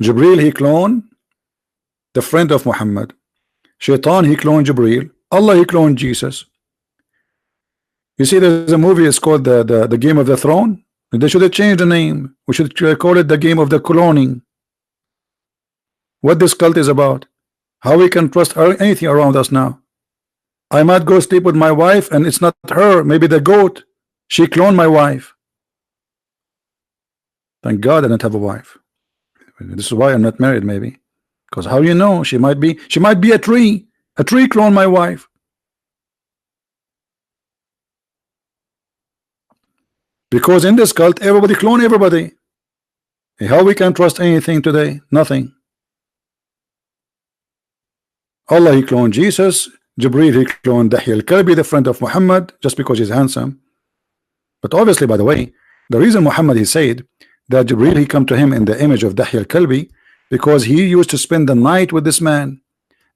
Jibril, he cloned the friend of Muhammad. Shaitan, he cloned Jibril. Allah, he cloned Jesus. You see, there's a movie, it's called the Game of the Throne. They should have changed the name. We should call it the Game of the Cloning. What this cult is about, how we can trust anything around us now. I might go sleep with my wife and it's not her, maybe the goat. She cloned my wife. Thank God I don't have a wife. This is why I'm not married, maybe. Because how you know? She might be a tree. A tree cloned my wife. Because in this cult, everybody clone everybody. How we can trust anything today? Nothing. Allah, he cloned Jesus. Jibril, he cloned Dahya al-Kalbi, the friend of Muhammad, just because he's handsome. But obviously, by the way, the reason Muhammad, he said that Jibril, he come to him in the image of Dahya al-Kalbi, because he used to spend the night with this man,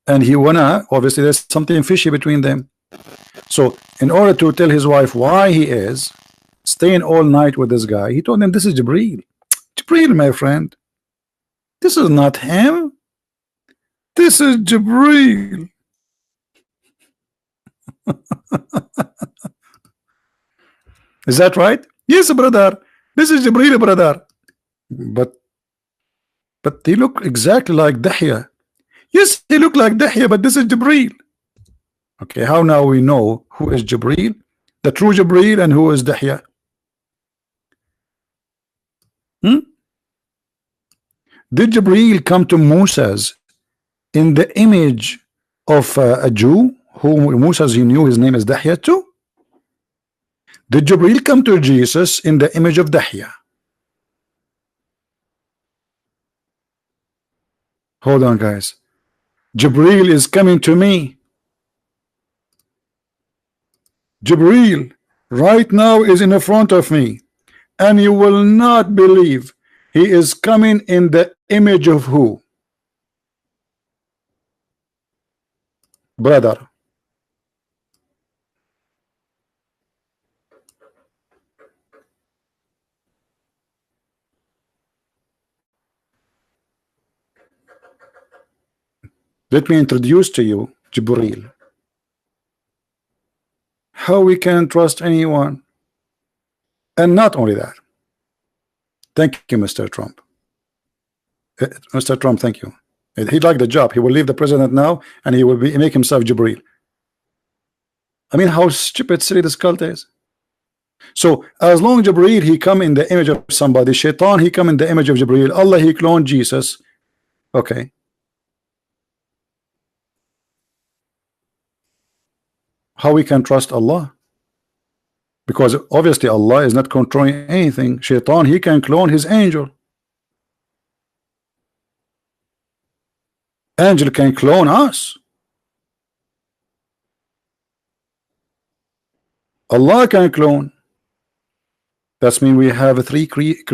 and he wanna, obviously there's something fishy between them. So in order to tell his wife why he is staying all night with this guy, he told him, this is Jibril. Jibril, my friend, This is not him. This is Jibril. Is that right? Yes, brother. This is Jibril, brother. But he look exactly like Dahya. Yes, he look like Dahya, but this is Jibril. Okay, how now we know who is Jibril, the true Jibril, and who is Dahya? Did Jibril come to Moses in the image of a Jew who Moses he knew his name is Dahya too? Did Jibril come to Jesus in the image of Dahya? Hold on, guys. Jibril is coming to me. Jibril right now is in the front of me, and you will not believe he is coming in the image of who? Brother. Let me introduce to you Jibril. How we can trust anyone? And not only that. Thank you, Mr. Trump. Mr. Trump, thank you. He'd like the job. He will leave the president now, and he will make himself Jibril. I mean, how stupid, silly this cult is. So, as long as Jibril, he come in the image of somebody. Shaitan, he come in the image of Jibril. Allah, he cloned Jesus. Okay. How we can trust Allah? Because obviously Allah is not controlling anything. Shaitan, he can clone his angel. Angel can clone us. Allah can clone. That means we have three creators.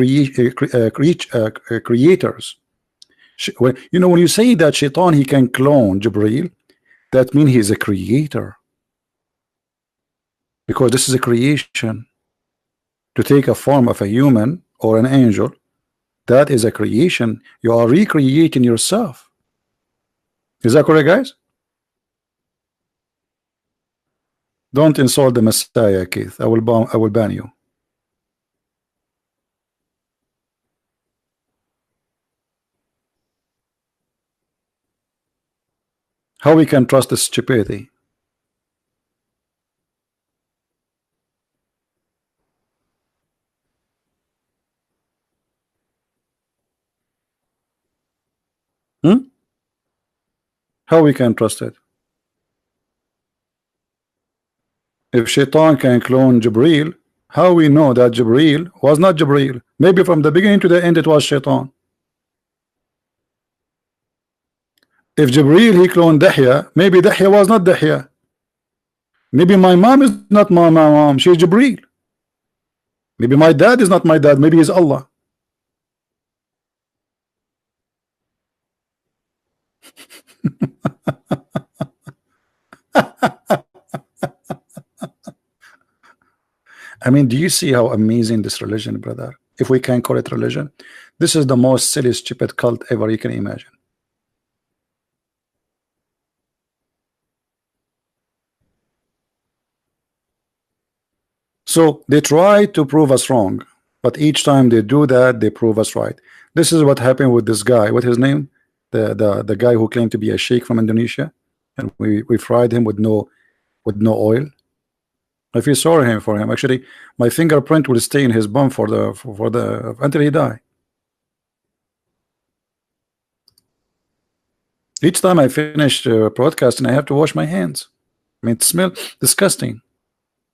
You know, when you say that Shaitan, he can clone Jibril, that means he is a creator. Because this is a creation. To take a form of a human or an angel, that is a creation. You are recreating yourself. Is that correct, guys? Don't insult the Messiah, Keith. I will ban you. How we can trust this stupidity? How we can trust it? If Shaitan can clone Jibril, how we know that Jibril was not Jibril? Maybe from the beginning to the end it was Shaitan. If Jibril he cloned Dahya, maybe Dahya was not Dahya. Maybe my mom is not my mom, she is Jibril. Maybe my dad is not my dad, maybe he's Allah. I mean, do you see how amazing this religion, brother? If we can call it religion, this is the most silly, stupid cult ever you can imagine. So they try to prove us wrong, but each time they do that, they prove us right. This is what happened with this guy. What's his name? The guy who claimed to be a sheikh from Indonesia, and we fried him with no oil. I feel sorry for him. Actually, my fingerprint will stay in his bum for the until he die. Each time I finish broadcasting, I have to wash my hands. I mean, it smells disgusting.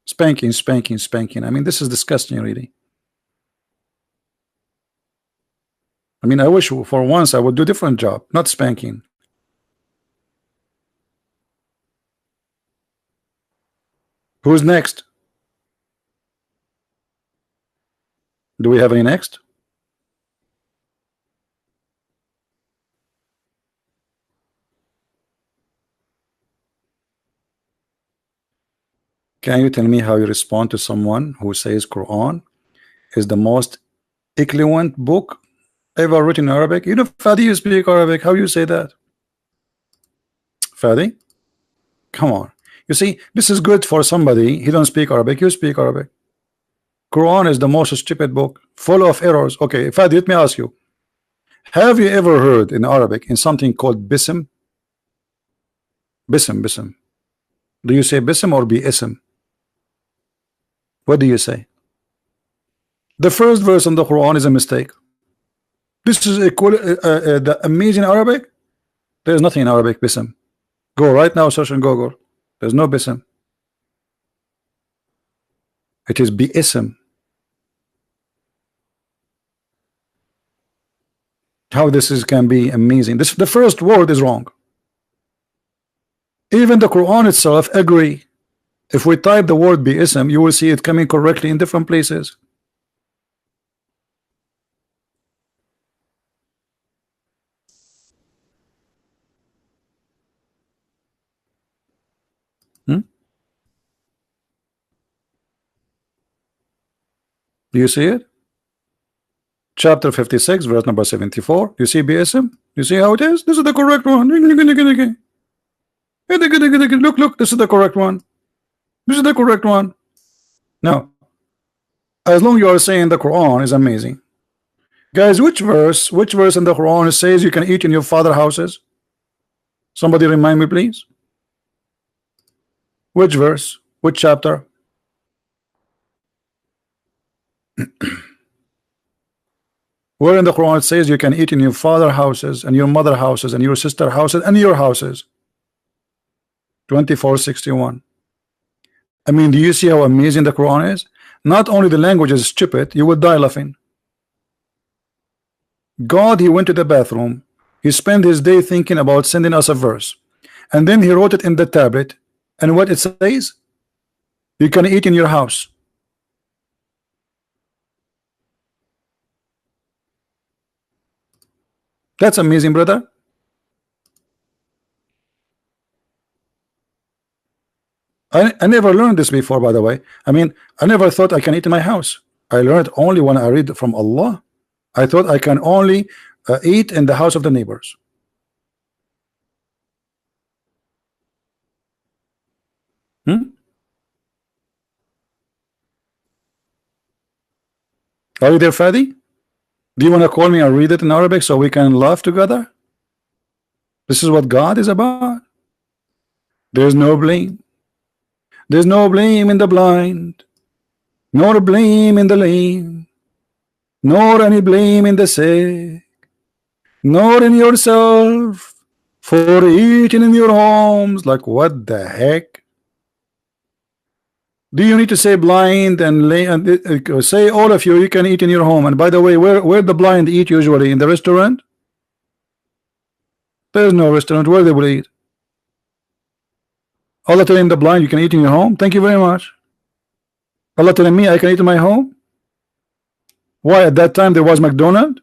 Spanking, spanking, spanking. I mean, this is disgusting, really. I mean, I wish for once I would do a different job, not spanking. Who's next? Do we have any next? Can you tell me how you respond to someone who says Quran is the most eloquent book ever written in Arabic? You know, Fadi, you speak Arabic. How you say that? Fadi? Come on. You see, this is good for somebody. He don't speak Arabic. You speak Arabic. Quran is the most stupid book, full of errors. Okay, Fadi, let me ask you. Have you ever heard in Arabic in something called bism? Bism, bism. Do you say bism or bi-ism? What do you say? The first verse in the Quran is a mistake. This is the amazing Arabic. There is nothing in Arabic bism. Go right now, search on Google. There's no bism. It is bi-ism. How this is can be amazing. This the first word is wrong. Even the Quran itself agree. If we type the word bi-ism, you will see it coming correctly in different places. Do you see it? Chapter 56, verse number 74. You see BSM? You see how it is? This is the correct one. Look, look, this is the correct one. This is the correct one. Now, as long as you are saying the Quran is amazing. Guys, which verse in the Quran says you can eat in your father's houses? Somebody remind me, please. Which verse? Which chapter? Where in the Quran it says you can eat in your father's houses and your mother's houses and your sister's houses and your houses? 2461. I mean, do you see how amazing the Quran is? Not only the language is stupid, you would die laughing. God, he went to the bathroom, he spent his day thinking about sending us a verse, and then he wrote it in the tablet, and what it says, you can eat in your house. That's amazing, brother. I never learned this before, by the way. I mean, I never thought I can eat in my house. I learned only when I read from Allah. I thought I can only eat in the house of the neighbors. Are you there, Fadi? Do you want to call me and read it in Arabic so we can laugh together? This is what God is about. There's no blame. There's no blame in the blind, nor blame in the lame, nor any blame in the sick, nor in yourself for eating in your homes. Like, what the heck? Do you need to say blind and lay and say all of you can eat in your home? And by the way, where the blind eat usually? In the restaurant? There's no restaurant where they will eat. Allah telling the blind you can eat in your home? Thank you very much. Allah telling me I can eat in my home? Why at that time there was McDonald's?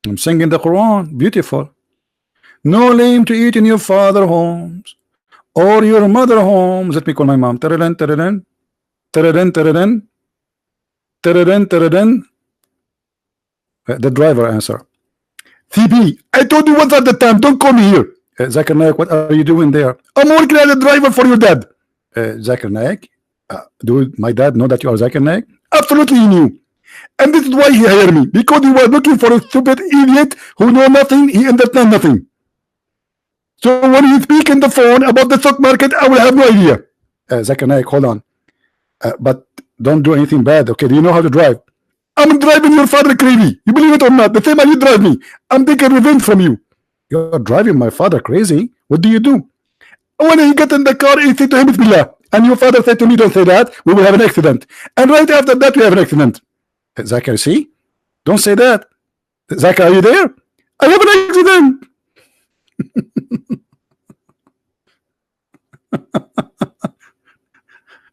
I'm singing the Quran. Beautiful. No lame to eat in your father homes or your mother homes. Let me call my mom. Tereren, tereren, tereren, tereren. The driver answer. CP, I told you once at the time, don't call me here. Zakir Naik, what are you doing there? I'm working as a driver for your dad. Zakir Naik, do my dad know that you are Zakir Naik? Absolutely he knew. And this is why he hired me, because he was looking for a stupid idiot who know nothing, he understands nothing. So when he speak in the phone about the stock market, I will have no idea. Zakir Naik, hold on. But don't do anything bad, okay? Do you know how to drive? I'm driving your father crazy. You believe it or not? The same as you drive me. I'm taking revenge from you. You're driving my father crazy. What do you do? When he got in the car, he said to him, Bismillah. And your father said to me, don't say that. We will have an accident. And right after that, we have an accident. Zakir, see? Don't say that. Zakir, are you there? I have an accident.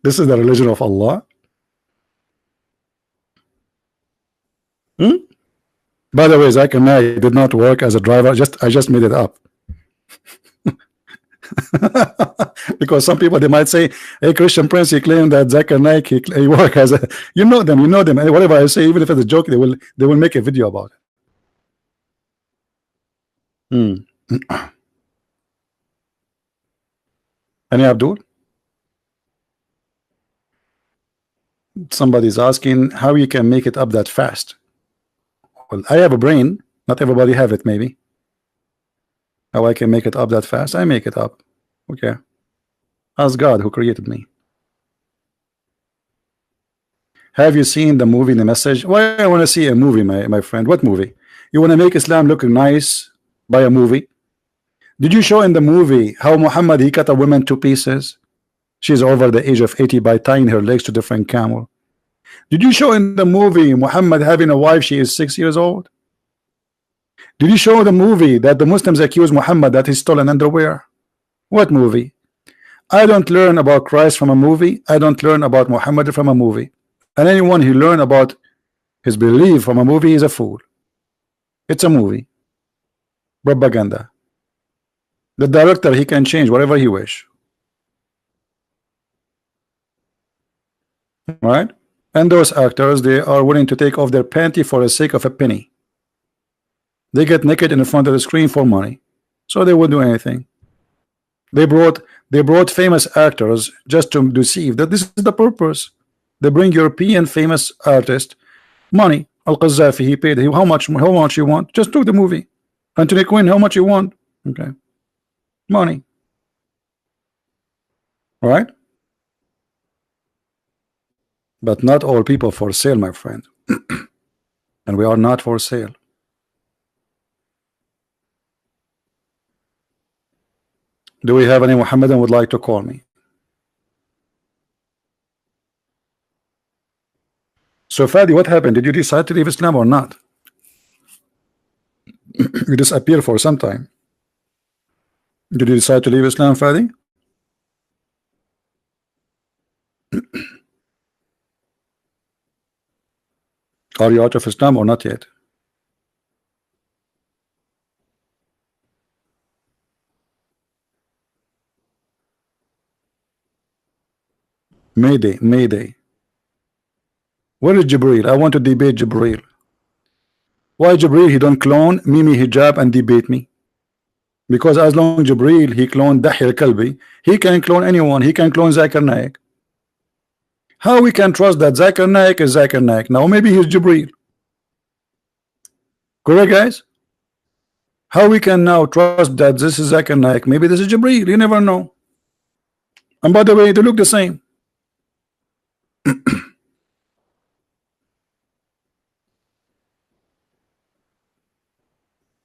This is the religion of Allah. By the way, Zakir Naik did not work as a driver. I just made it up. Because some people they might say, hey, Christian Prince, he claimed that Zakir Naik he work as a, you know them, and whatever I say, even if it's a joke, they will make a video about it. Any Abdul? Somebody's asking how you can make it up that fast. Well, I have a brain. Not everybody have it, maybe. How I can make it up that fast? I make it up. Okay. Ask God who created me. Have you seen the movie The Message? Why I want to see a movie, my friend? What movie? You want to make Islam look nice by a movie? Did you show in the movie how Muhammad he cut a woman to pieces? She's over the age of 80 by tying her legs to different camel. Did you show in the movie Muhammad having a wife, she is 6 years old? Did you show the movie that the Muslims accuse Muhammad that he stole an underwear? What movie? I don't learn about Christ from a movie. I don't learn about Muhammad from a movie. And anyone who learn about his belief from a movie is a fool. It's a movie. Propaganda. The director, he can change whatever he wish. Right? And those actors, they are willing to take off their panty for the sake of a penny. They get naked in front of the screen for money, so they would do anything. They brought famous actors just to deceive that this is the purpose. They bring European famous artist money. Al-Qaddafi, he paid him how much you want? Just do the movie. Anthony Quinn, how much you want? Okay, money. All right. But not all people for sale, my friend. And we are not for sale. Do we have any Muhammadan would like to call me? So Fadi, what happened? Did you decide to leave Islam or not? You disappeared for some time. Did you decide to leave Islam, Fadi? Are you out of Islam or not yet? Mayday, Mayday. Where is Jibreel? I want to debate Jibreel. Why Jibreel he don't clone Mimi Hijab and debate me? Because as long as Jibreel he cloned Dahi al-Kalbi, he can clone anyone. He can clone Zakir Naik. How we can trust that Zakir Naik is Zakir Naik? Now maybe he's Jibreel. Correct, guys? How we can now trust that this is Zakir Naik? Maybe this is Jibreel. You never know. And by the way, they look the same.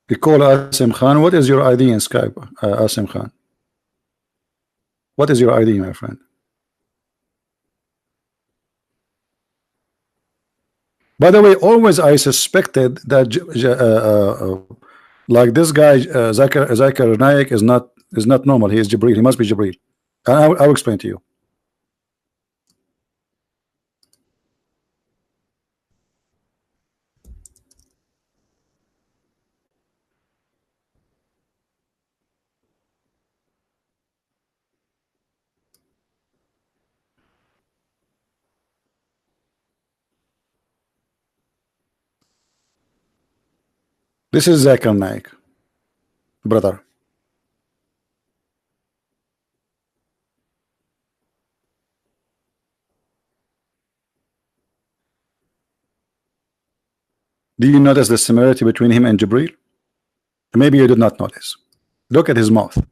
We call Asim Khan. What is your ID in Skype, Asim Khan? What is your ID, my friend? By the way, always I suspected that like this guy Zakir Naik is not normal. He is Jibreel. He must be Jibreel. I'll explain to you. This is Zakir Naik, brother. Do you notice the similarity between him and Jibreel? Maybe you did not notice. Look at his mouth.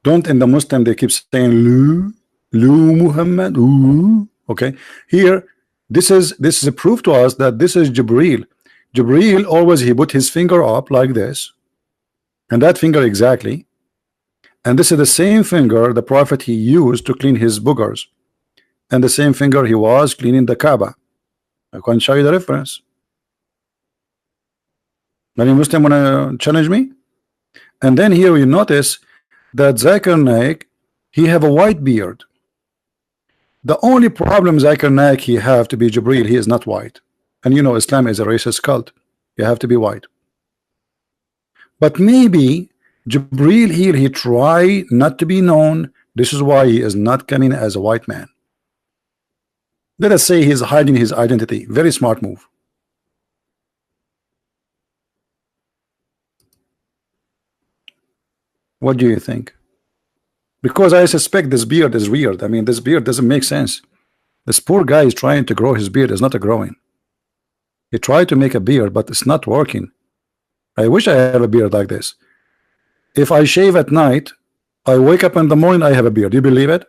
Don't in the Muslim they keep saying Lu Muhammad. Ooh. Okay, here this is a proof to us that this is Jibreel. Jibreel always he put his finger up like this, and that finger exactly, and this is the same finger the Prophet he used to clean his boogers, and the same finger he was cleaning the Kaaba. I can show you the reference. Any Muslim wanna challenge me? And then here you notice that Zakir Naik he have a white beard. The only problem Zakir Naik he have to be Jibreel, he is not white. And you know Islam is a racist cult. You have to be white. But maybe Jibril here, he try not to be known. This is why he is not coming as a white man. Let us say he's hiding his identity. Very smart move. What do you think? Because I suspect this beard is weird. I mean, this beard doesn't make sense. This poor guy is trying to grow his beard. Is not a growing. He tried to make a beard, but it's not working. I wish I have a beard like this. If I shave at night, I wake up in the morning, I have a beard. Do you believe it?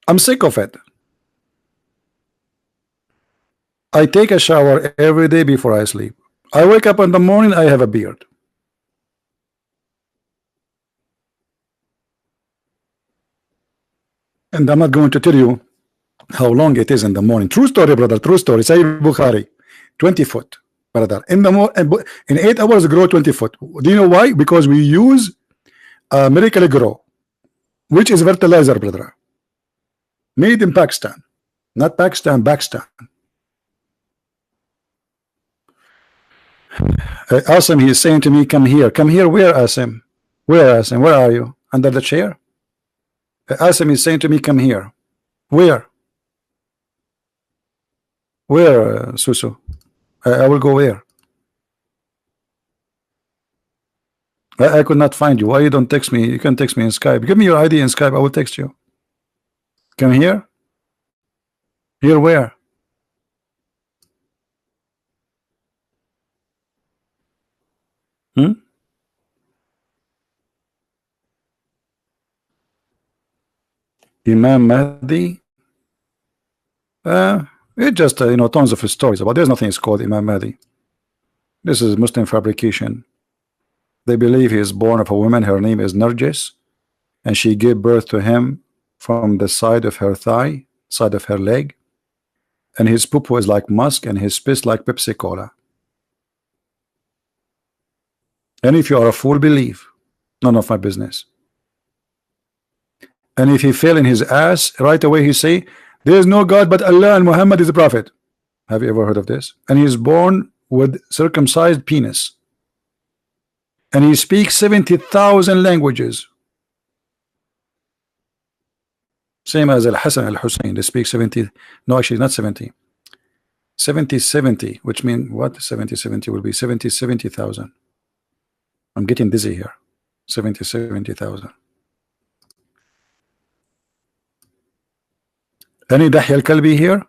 I'm sick of it. I take a shower every day before I sleep. I wake up in the morning, I have a beard. And I'm not going to tell you how long it is in the morning. True story, brother. True story. Sayyid Bukhari, 20 foot, brother. In 8 hours, grow 20 foot. Do you know why? Because we use Miracle Grow, which is fertilizer, brother. Made in Pakistan. Not Pakistan, Pakistan. Asim, he is saying to me, come here. Come here. Where, Asim? Where, Asim? Where are you? Under the chair? Asim is saying to me, come here. Where? Where, Susu? I will go where? I could not find you. Why you don't text me? You can text me in Skype. Give me your ID in Skype. I will text you. Come here. Here where? Imam Mahdi. It just tons of stories about. There's nothing is called Imam Mahdi. This is Muslim fabrication. They believe he is born of a woman. Her name is Narjis, and she gave birth to him from the side of her thigh, side of her leg, and his poo is like musk, and his piss like Pepsi Cola. And if you are a fool, believe. None of my business. And if he fell in his ass, right away he say, there is no God but Allah and Muhammad is the prophet. Have you ever heard of this? And he is born with circumcised penis. And he speaks 70,000 languages. Same as Al-Hassan Al-Hussein. They speak 70. No, actually not 70. 70, which means what? 70 will be 70,000. I'm getting dizzy here. 70,000. Any Dahya al-Kalbi here?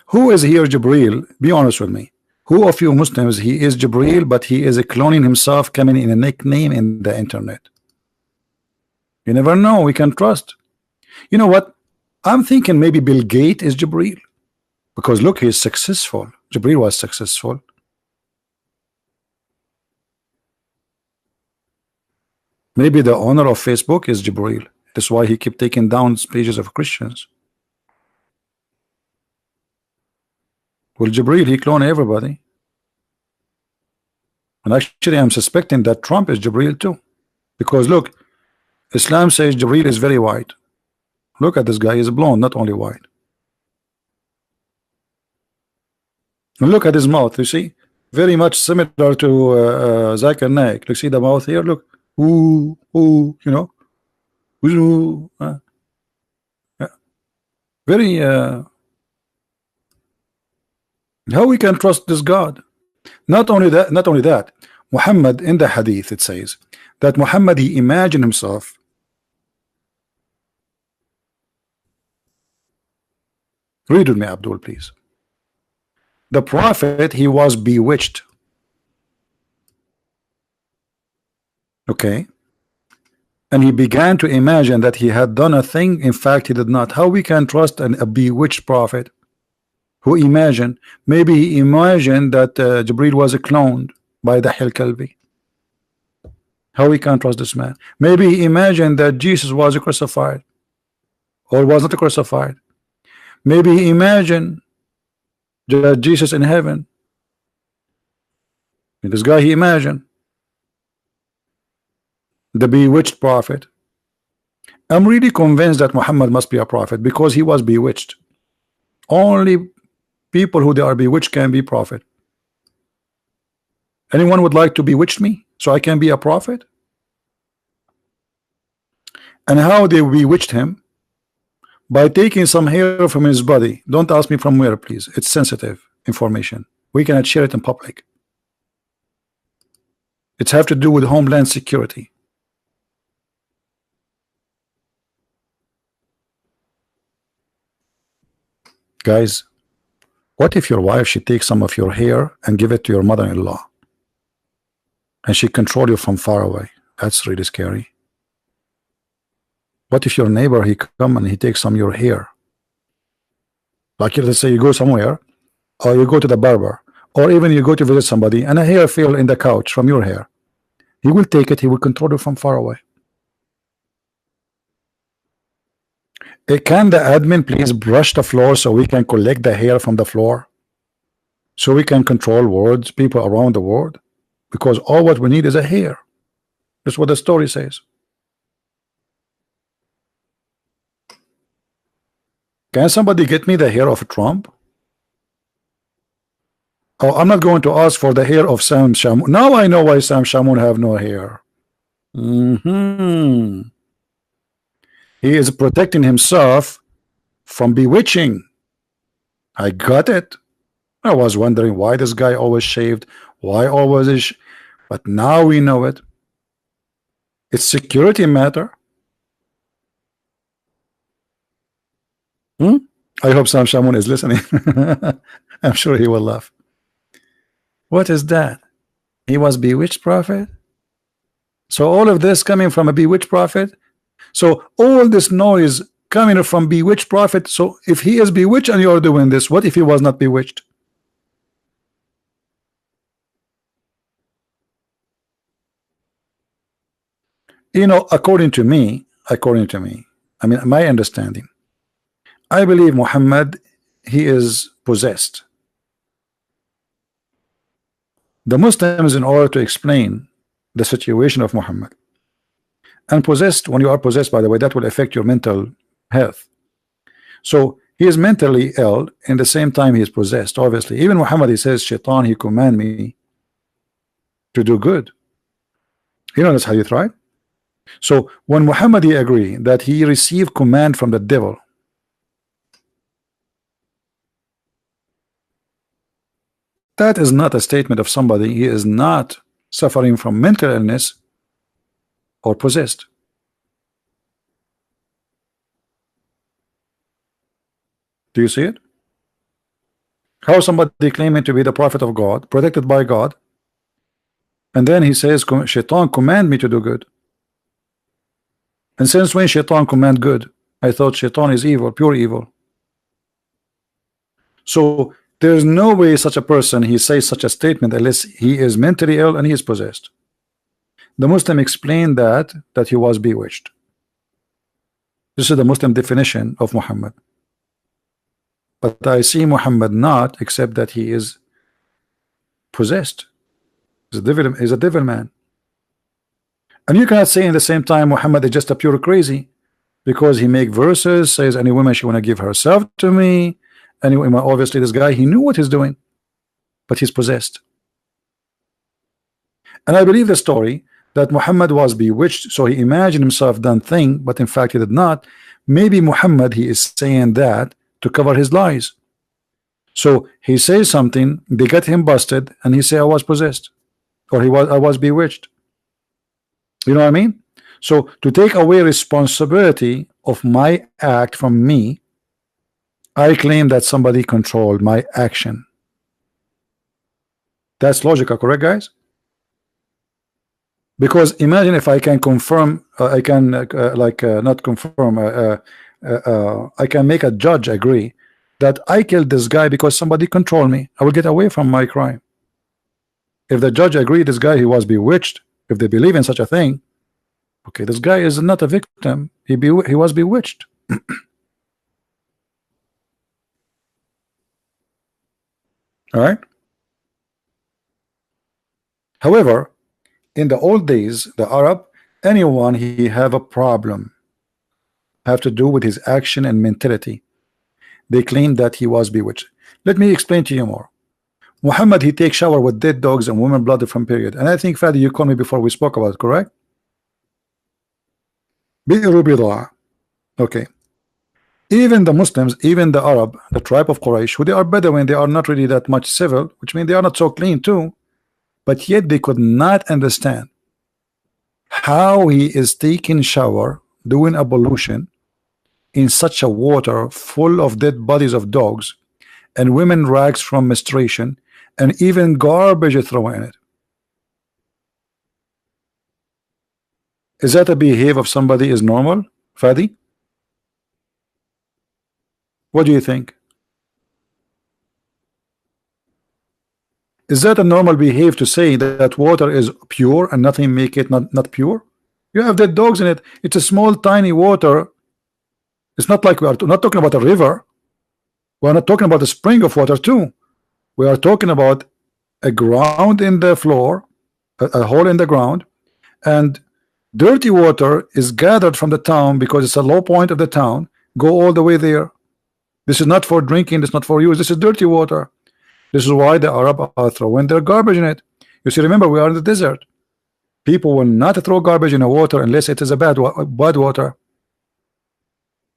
Who is here Jibril? Be honest with me. Who of you Muslims, he is Jibril, but he is cloning himself, coming in a nickname in the internet? You never know. We can trust. You know what? I'm thinking maybe Bill Gates is Jibril. Because look, he's successful. Jibril was successful. Maybe the owner of Facebook is Jibril. That's why he kept taking down pages of Christians. Well, Jibril, he cloned everybody. And actually, I'm suspecting that Trump is Jibril too. Because look, Islam says Jibril is very white. Look at this guy, he's blonde, not only white. And look at his mouth, you see? Very much similar to Zakir Naik. Look, see the mouth here? Look. Ooh, ooh, you know? Ooh, yeah. Very, how we can trust this God? Not only that, Muhammad, in the hadith it says that Muhammad, he imagined himself read with me, Abdul, please. The prophet, he was bewitched. Okay, and he began to imagine that he had done a thing. In fact, he did not. How we can trust a bewitched prophet who imagined? Maybe he imagined that Jibril was cloned by the Kalbi. How we can trust this man? Maybe he imagined that Jesus was crucified or was not crucified. Maybe he imagined that Jesus in heaven. And this guy, he imagined the bewitched prophet. I'm really convinced that Muhammad must be a prophet because he was bewitched. Only people who they are bewitched can be prophet. Anyone would like to bewitch me so I can be a prophet? And how they bewitched him? By taking some hair from his body. Don't ask me from where, please. It's sensitive information. We cannot share it in public. It's have to do with homeland security. Guys, what if your wife, she takes some of your hair and give it to your mother-in-law, and she control you from far away? That's really scary. What if your neighbor, he come and he takes some of your hair? Like, let's say you go somewhere, or you go to the barber, or even you go to visit somebody, and a hair fell in the couch from your hair. He will take it, he will control you from far away. Can the admin please brush the floor so we can collect the hair from the floor? So we can control words, people around the world? Because all what we need is a hair. That's what the story says. Can somebody get me the hair of Trump? Oh, I'm not going to ask for the hair of Sam Shamoun. Now I know why Sam Shamoun have no hair. He is protecting himself from bewitching. I got it. I was wondering why this guy always shaved, why always is, but now we know it. It's security matter. I hope Sam Shamoun is listening. I'm sure he will laugh. What is that? He was bewitched prophet? So all of this coming from a bewitched prophet? So all this noise coming from bewitched prophet. So if he is bewitched and you're doing this, what if he was not bewitched? You know, according to me, I mean, my understanding, I believe Muhammad, he is possessed. The Muslims, in order to explain the situation of Muhammad, and possessed, when you are possessed, by the way, that will affect your mental health. So he is mentally ill, and the same time he is possessed. Obviously, even Muhammad, he says, Shaitan, he command me to do good. You know this hadith, right? So when Muhammad, he agree that he received command from the devil, that is not a statement of somebody he is not suffering from mental illness or possessed. Do you see it? How somebody claiming to be the prophet of God, protected by God, and then he says, Shaitan command me to do good. And since when Shaitan command good? I thought Shaitan is evil, pure evil. So there's no way such a person, he says such a statement unless he is mentally ill and he is possessed. The Muslim explained that he was bewitched. This is the Muslim definition of Muhammad. But I see Muhammad not, except that he is possessed. He's a devil man. And you cannot say in the same time Muhammad is just a pure crazy, because he make verses, says any woman she want to give herself to me. Anyway, obviously this guy, he knew what he's doing, but he's possessed. And I believe the story that Muhammad was bewitched, so he imagined himself done thing, but in fact he did not. Maybe Muhammad, he is saying that to cover his lies. So he says something, they get him busted, and he say I was possessed, or I was bewitched. You know what I mean? So to take away responsibility of my act from me, I claim that somebody controlled my action. That's logical, correct, guys? Because imagine if I can confirm, I can not confirm, I can make a judge agree that I killed this guy because somebody controlled me. I will get away from my crime. If the judge agreed this guy, he was bewitched, if they believe in such a thing, okay, this guy is not a victim, he was bewitched. All right. However, in the old days, the Arab, anyone he have a problem have to do with his action and mentality, they claim that he was bewitched. Let me explain to you more. Muhammad, he takes shower with dead dogs and women blood from period. And I think, Fadi, you called me before we spoke about it, correct? بئر بضاعة. Okay. Even the Muslims, even the Arab, the tribe of Quraysh, who they are Bedouin, they are not really that much civil, which means they are not so clean too, but yet they could not understand how he is taking shower, doing ablution in such a water full of dead bodies of dogs and women rags from menstruation and even garbage thrown in it. Is that a behavior of somebody is normal, Fadi? What do you think? Is that a normal behavior to say that water is pure and nothing make it not pure? You have dead dogs in it. It's a small tiny water. It's not like we are not talking about a river. We are not talking about a spring of water too. We are talking about a ground in the floor, a hole in the ground, and dirty water is gathered from the town because it's a low point of the town. Go all the way there. This is not for drinking. This is not for use. This is dirty water. This is why the Arab are throwing their garbage in it. You see, remember, we are in the desert. People will not throw garbage in the water unless it is a bad water,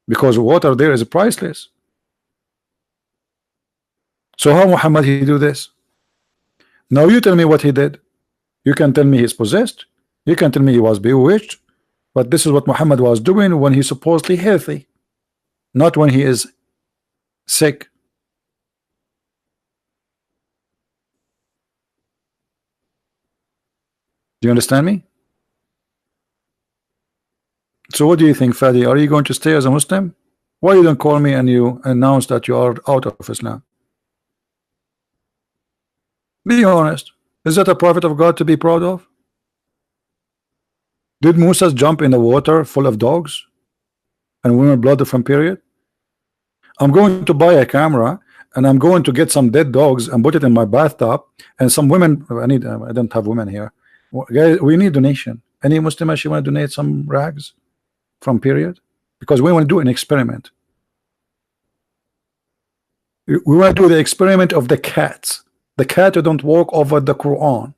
because water there is priceless. So how Muhammad he do this? Now you tell me what he did. You can tell me he's possessed. You can tell me he was bewitched. But this is what Muhammad was doing when he's supposedly healthy, not when he is sick. Do you understand me? So what do you think, Fadi? Are you going to stay as a Muslim? Why you don't call me and you announce that you are out of Islam? Be honest. Is that a prophet of God to be proud of? Did Musa jump in the water full of dogs and women blood from period? I'm going to buy a camera and I'm going to get some dead dogs and put it in my bathtub, and some women, I don't have women here. Guys, we need donation. Any Muslim actually want to donate some rags from period? Because we want to do an experiment. We want to do the experiment of the cats. The cat who don't walk over the Quran.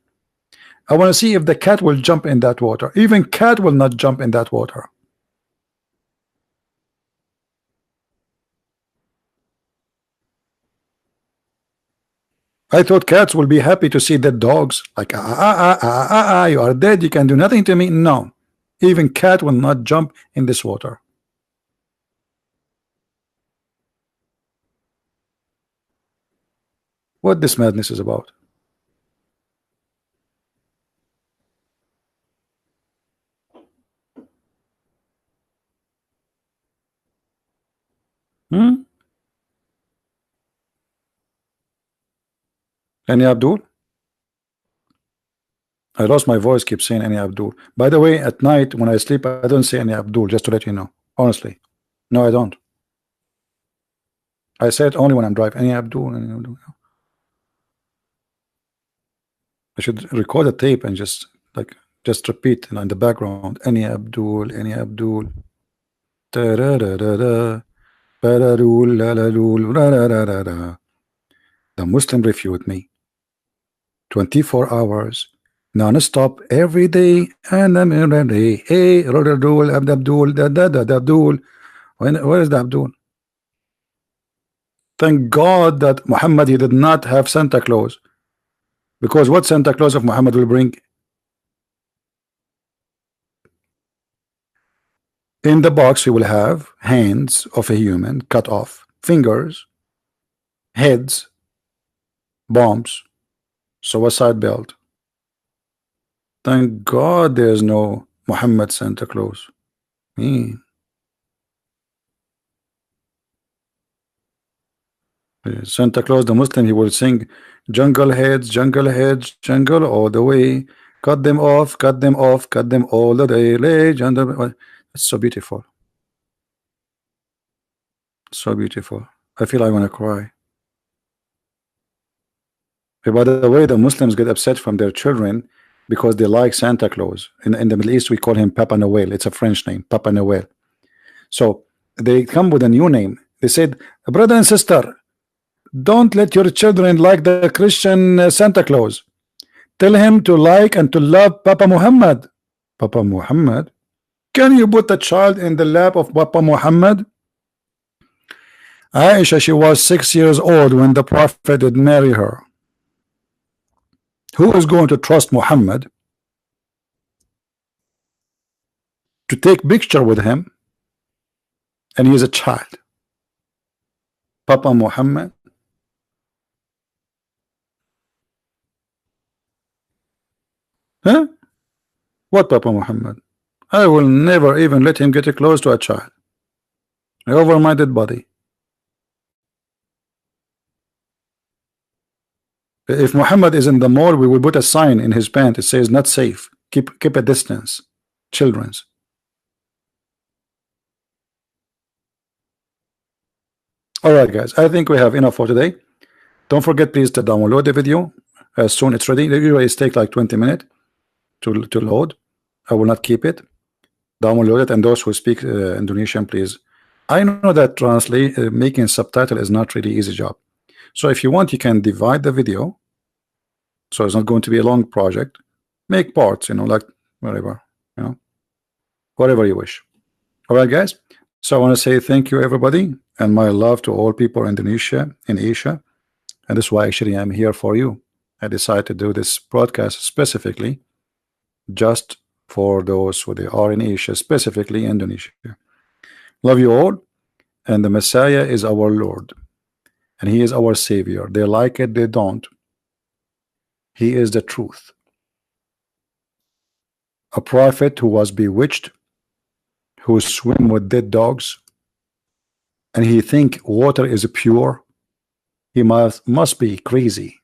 I want to see if the cat will jump in that water. Even cat will not jump in that water. I thought cats will be happy to see dead dogs. Like, you are dead, you can do nothing to me. No, even cat will not jump in this water. What this madness is about? Any Abdul? I lost my voice, keep saying any Abdul. By the way, at night when I sleep, I don't say any Abdul, just to let you know. Honestly. No, I don't. I say it only when I'm driving. Any Abdul, any Abdul. I should record a tape and just repeat, in the background. Any Abdul, any Abdul. The Muslim refute me. 24 hours, non-stop, every day, and I'm ready. Hey, Abdul, Abdul. Where is the Abdul? Thank God that Muhammad, he did not have Santa Claus, because what Santa Claus of Muhammad will bring? In the box, he will have hands of a human cut off, fingers, heads, bombs, suicide belt. Thank God there's no Muhammad Santa Claus. Santa Claus, the Muslim, he will sing jungle heads, jungle all the way. Cut them off, cut them off, cut them all the day. It's so beautiful. So beautiful. I feel I want to cry. By the way, the Muslims get upset from their children because they like Santa Claus. In the Middle East, we call him Papa Noel. It's a French name, Papa Noel. So they come with a new name. They said, brother and sister, Don't let your children like the Christian Santa Claus. Tell him to like and to love Papa Muhammad. Papa Muhammad? Can you put a child in the lap of Papa Muhammad? Aisha, she was 6 years old when the Prophet did marry her. Who is going to trust Muhammad to take picture with him, and he is a child? Papa Muhammad? Huh? What Papa Muhammad? I will never even let him get close to a child. Over my dead body. If Muhammad is in the mall, we will put a sign in his pant. It says not safe. Keep a distance. Children's. Alright guys, I think we have enough for today. Don't forget please to download the video as soon it's ready. It usually takes like 20 minutes to load. I will not keep it. Download it, and those who speak Indonesian, please. I know that making subtitle is not really easy job. So if you want, you can divide the video, so it's not going to be a long project. Make parts, you know, like whatever, you know, whatever you wish. All right, guys. So I want to say thank you, everybody, and my love to all people in Indonesia, in Asia, and this is why actually I'm here for you. I decided to do this broadcast specifically just for those who they are in Asia, specifically Indonesia. Love you all, and the Messiah is our Lord. And he is our Savior. They like it, they don't. He is the truth. A prophet who was bewitched, who swim with dead dogs, and he think water is pure. He must be crazy,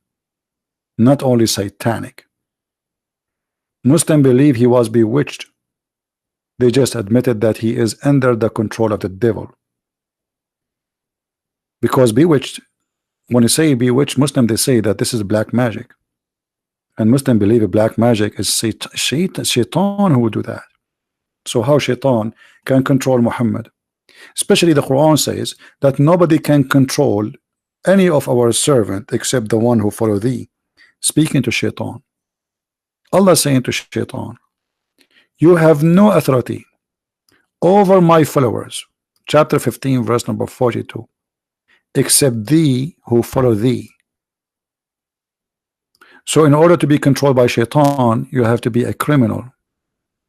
not only satanic. Muslims believe he was bewitched. They just admitted that he is under the control of the devil. Because bewitched, when you say bewitched, Muslim, they say that this is black magic, and Muslim believe black magic is shaitan who would do that. So how shaitan can control Muhammad? Especially the Quran says that nobody can control any of our servant except the one who follow thee. Speaking to shaitan, Allah saying to shaitan, you have no authority over my followers. Chapter 15 verse number 42. Except thee who follow thee. So in order to be controlled by shaitan, you have to be a criminal.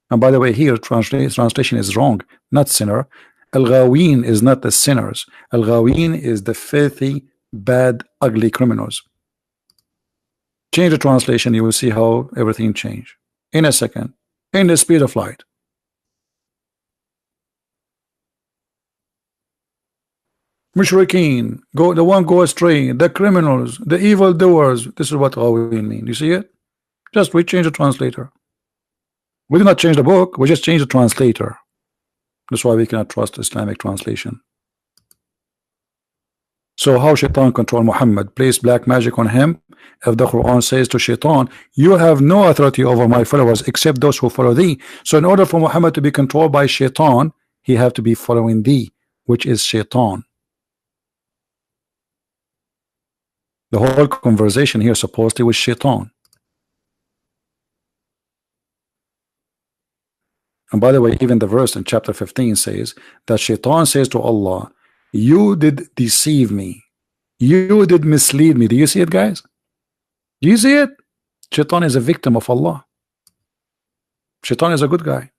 And by the way, here translation is wrong, not sinner. Al-Ghaween is not the sinners. Al-Ghaween is the filthy, bad, ugly criminals. Change the translation, you will see how everything changed in a second, in the speed of light. Mushrikeen, the one go astray, the criminals, the evil doers. This is what we mean. You see it? Just we change the translator. We did not change the book, we just changed the translator. That's why we cannot trust Islamic translation. So how shaitan control Muhammad? Place black magic on him. If the Quran says to shaitan, you have no authority over my followers except those who follow thee. So in order for Muhammad to be controlled by shaitan, he have to be following thee, which is shaitan. The whole conversation here supposedly was shaitan. And by the way, even the verse in chapter 15 says that shaitan says to Allah, you did deceive me, you did mislead me. Do you see it, guys? Do you see it? Shaitan is a victim of Allah. Shaitan is a good guy.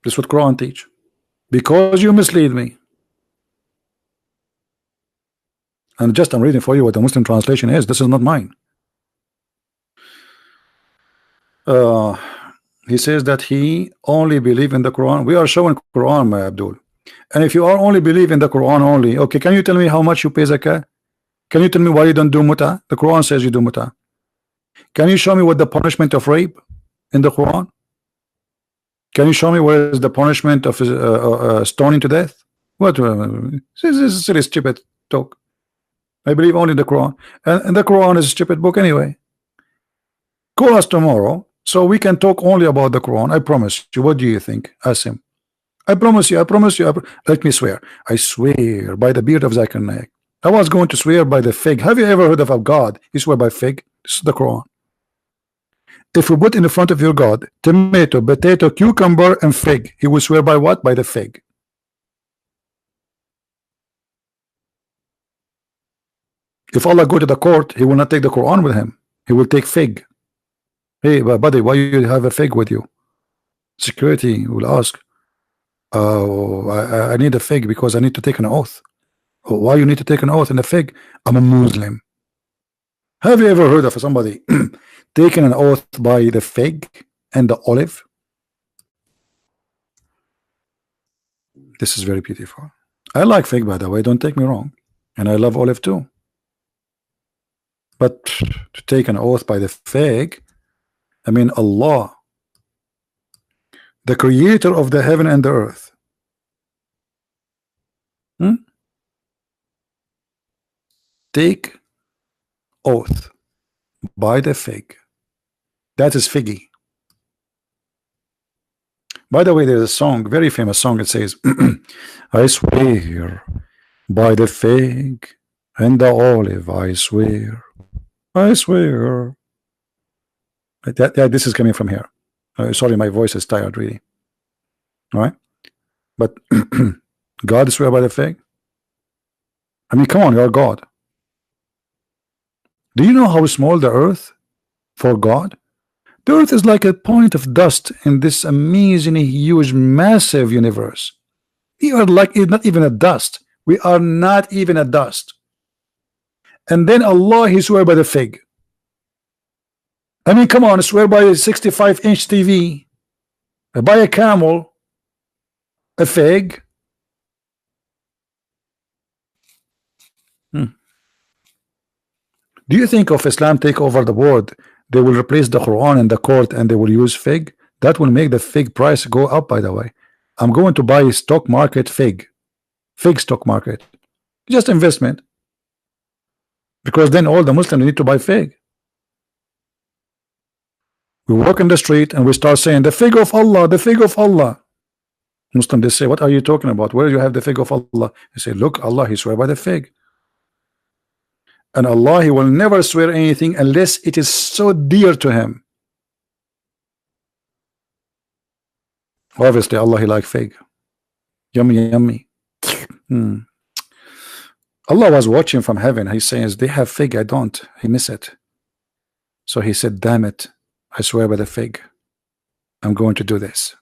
This is what Quran teach. Because you mislead me. And just I'm reading for you what the Muslim translation is. This is not mine. He says that he only believe in the Quran. We are showing Quran, my Abdul. And if you are only believe in the Quran only, okay, can you tell me how much you pay zakah? Can you tell me why you don't do muta? The Quran says you do muta. Can you show me what the punishment of rape in the Quran? Can you show me what is the punishment of stoning to death? What? This is silly, stupid talk. I believe only the Quran, and the Quran is a stupid book anyway. Call us tomorrow so we can talk only about the Quran. I promise you. What do you think? Ask him. I promise you, I promise you, let me swear. I swear by the beard of Zakir Naik. I was going to swear by the fig. Have you ever heard of a God? You swear by fig? This is the Quran. If we put in the front of your God tomato, potato, cucumber, and fig, he will swear by what? By the fig. If Allah go to the court, he will not take the Quran with him. He will take fig. Hey, buddy, why you have a fig with you? Security will ask. Oh, I need a fig because I need to take an oath. Oh, why you need to take an oath in a fig? I'm a Muslim. Have you ever heard of somebody taking an oath by the fig and the olive? This is very beautiful. I like fig, by the way, don't take me wrong. And I love olive too. But to take an oath by the fig, I mean Allah, the creator of the heaven and the earth. Take oath by the fig. That is figgy. By the way, there's a song, very famous song. It says, I swear by the fig and the olive, I swear. I swear. This is coming from here. Sorry, my voice is tired, really. All right? But God swear by the fig? I mean, come on, you're God. Do you know how small the earth for God? The earth is like a point of dust in this amazingly huge, massive universe. We are like not even a dust. We are not even a dust. And then Allah, he swear by the fig. I mean, come on, swear by a 65-inch TV, by a camel, a fig. Do you think if Islam take over the world, they will replace the Quran in the court and they will use fig? That will make the fig price go up, by the way. I'm going to buy a stock market fig stock market, just investment, because then all the Muslims need to buy fig. We walk in the street and we start saying the fig of Allah, the fig of Allah. Muslims, they say, what are you talking about? Where do you have the fig of Allah? They say, look, Allah, he swear by the fig. And Allah, he will never swear anything unless it is so dear to him. Obviously, Allah, he like fig. Yummy, yummy. Allah was watching from heaven. He says, they have fig, I don't. He miss it. So he said, damn it, I swear by the fig, I'm going to do this.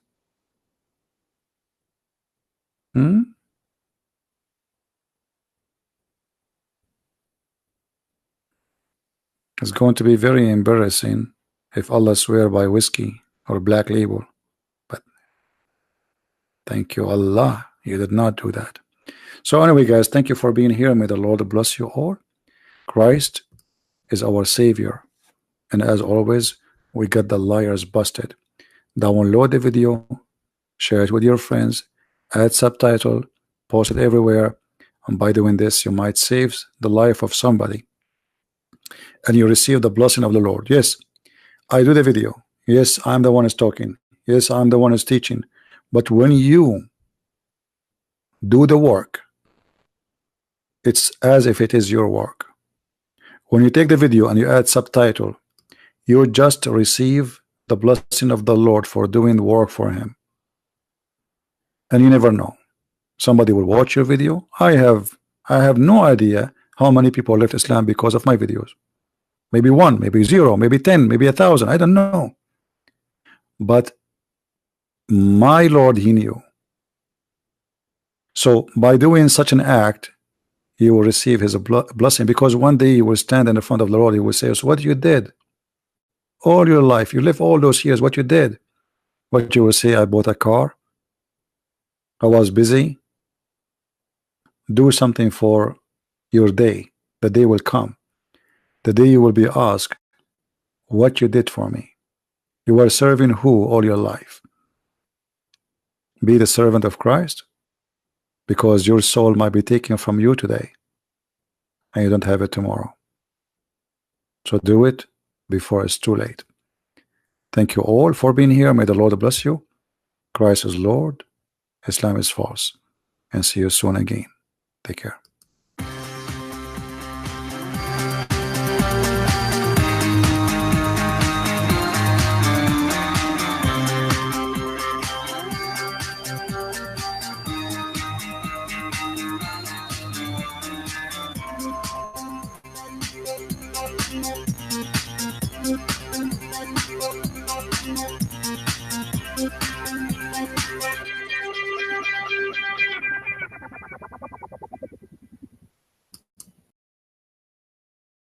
It's going to be very embarrassing if Allah swear by whiskey or black label. But thank you, Allah, you did not do that. So anyway, guys, thank you for being here. May the Lord bless you all. Christ is our Savior. And as always, we got the liars busted. Download the video, share it with your friends, add subtitle, post it everywhere. And by doing this, you might save the life of somebody. And you receive the blessing of the Lord. Yes, I do the video. Yes, I'm the one who's talking. Yes, I'm the one who's teaching. But when you do the work, it's as if it is your work. When you take the video and you add subtitle, you just receive the blessing of the Lord for doing the work for him. And you never know. Somebody will watch your video. I have no idea how many people left Islam because of my videos. Maybe 1, maybe 0, maybe 10, maybe 1,000. I don't know. But my Lord, he knew. So by doing such an act, you will receive his blessing, because one day you will stand in the front of the Lord. He will say, so what you did all your life, you live all those years, what you did. What you will say, I bought a car, I was busy. Do something for your day. The day will come. The day you will be asked what you did for me. You were serving who all your life? Be the servant of Christ, because your soul might be taken from you today and you don't have it tomorrow. So do it before it's too late. Thank you all for being here. May the Lord bless you. Christ is Lord. Islam is false. And see you soon again. Take care.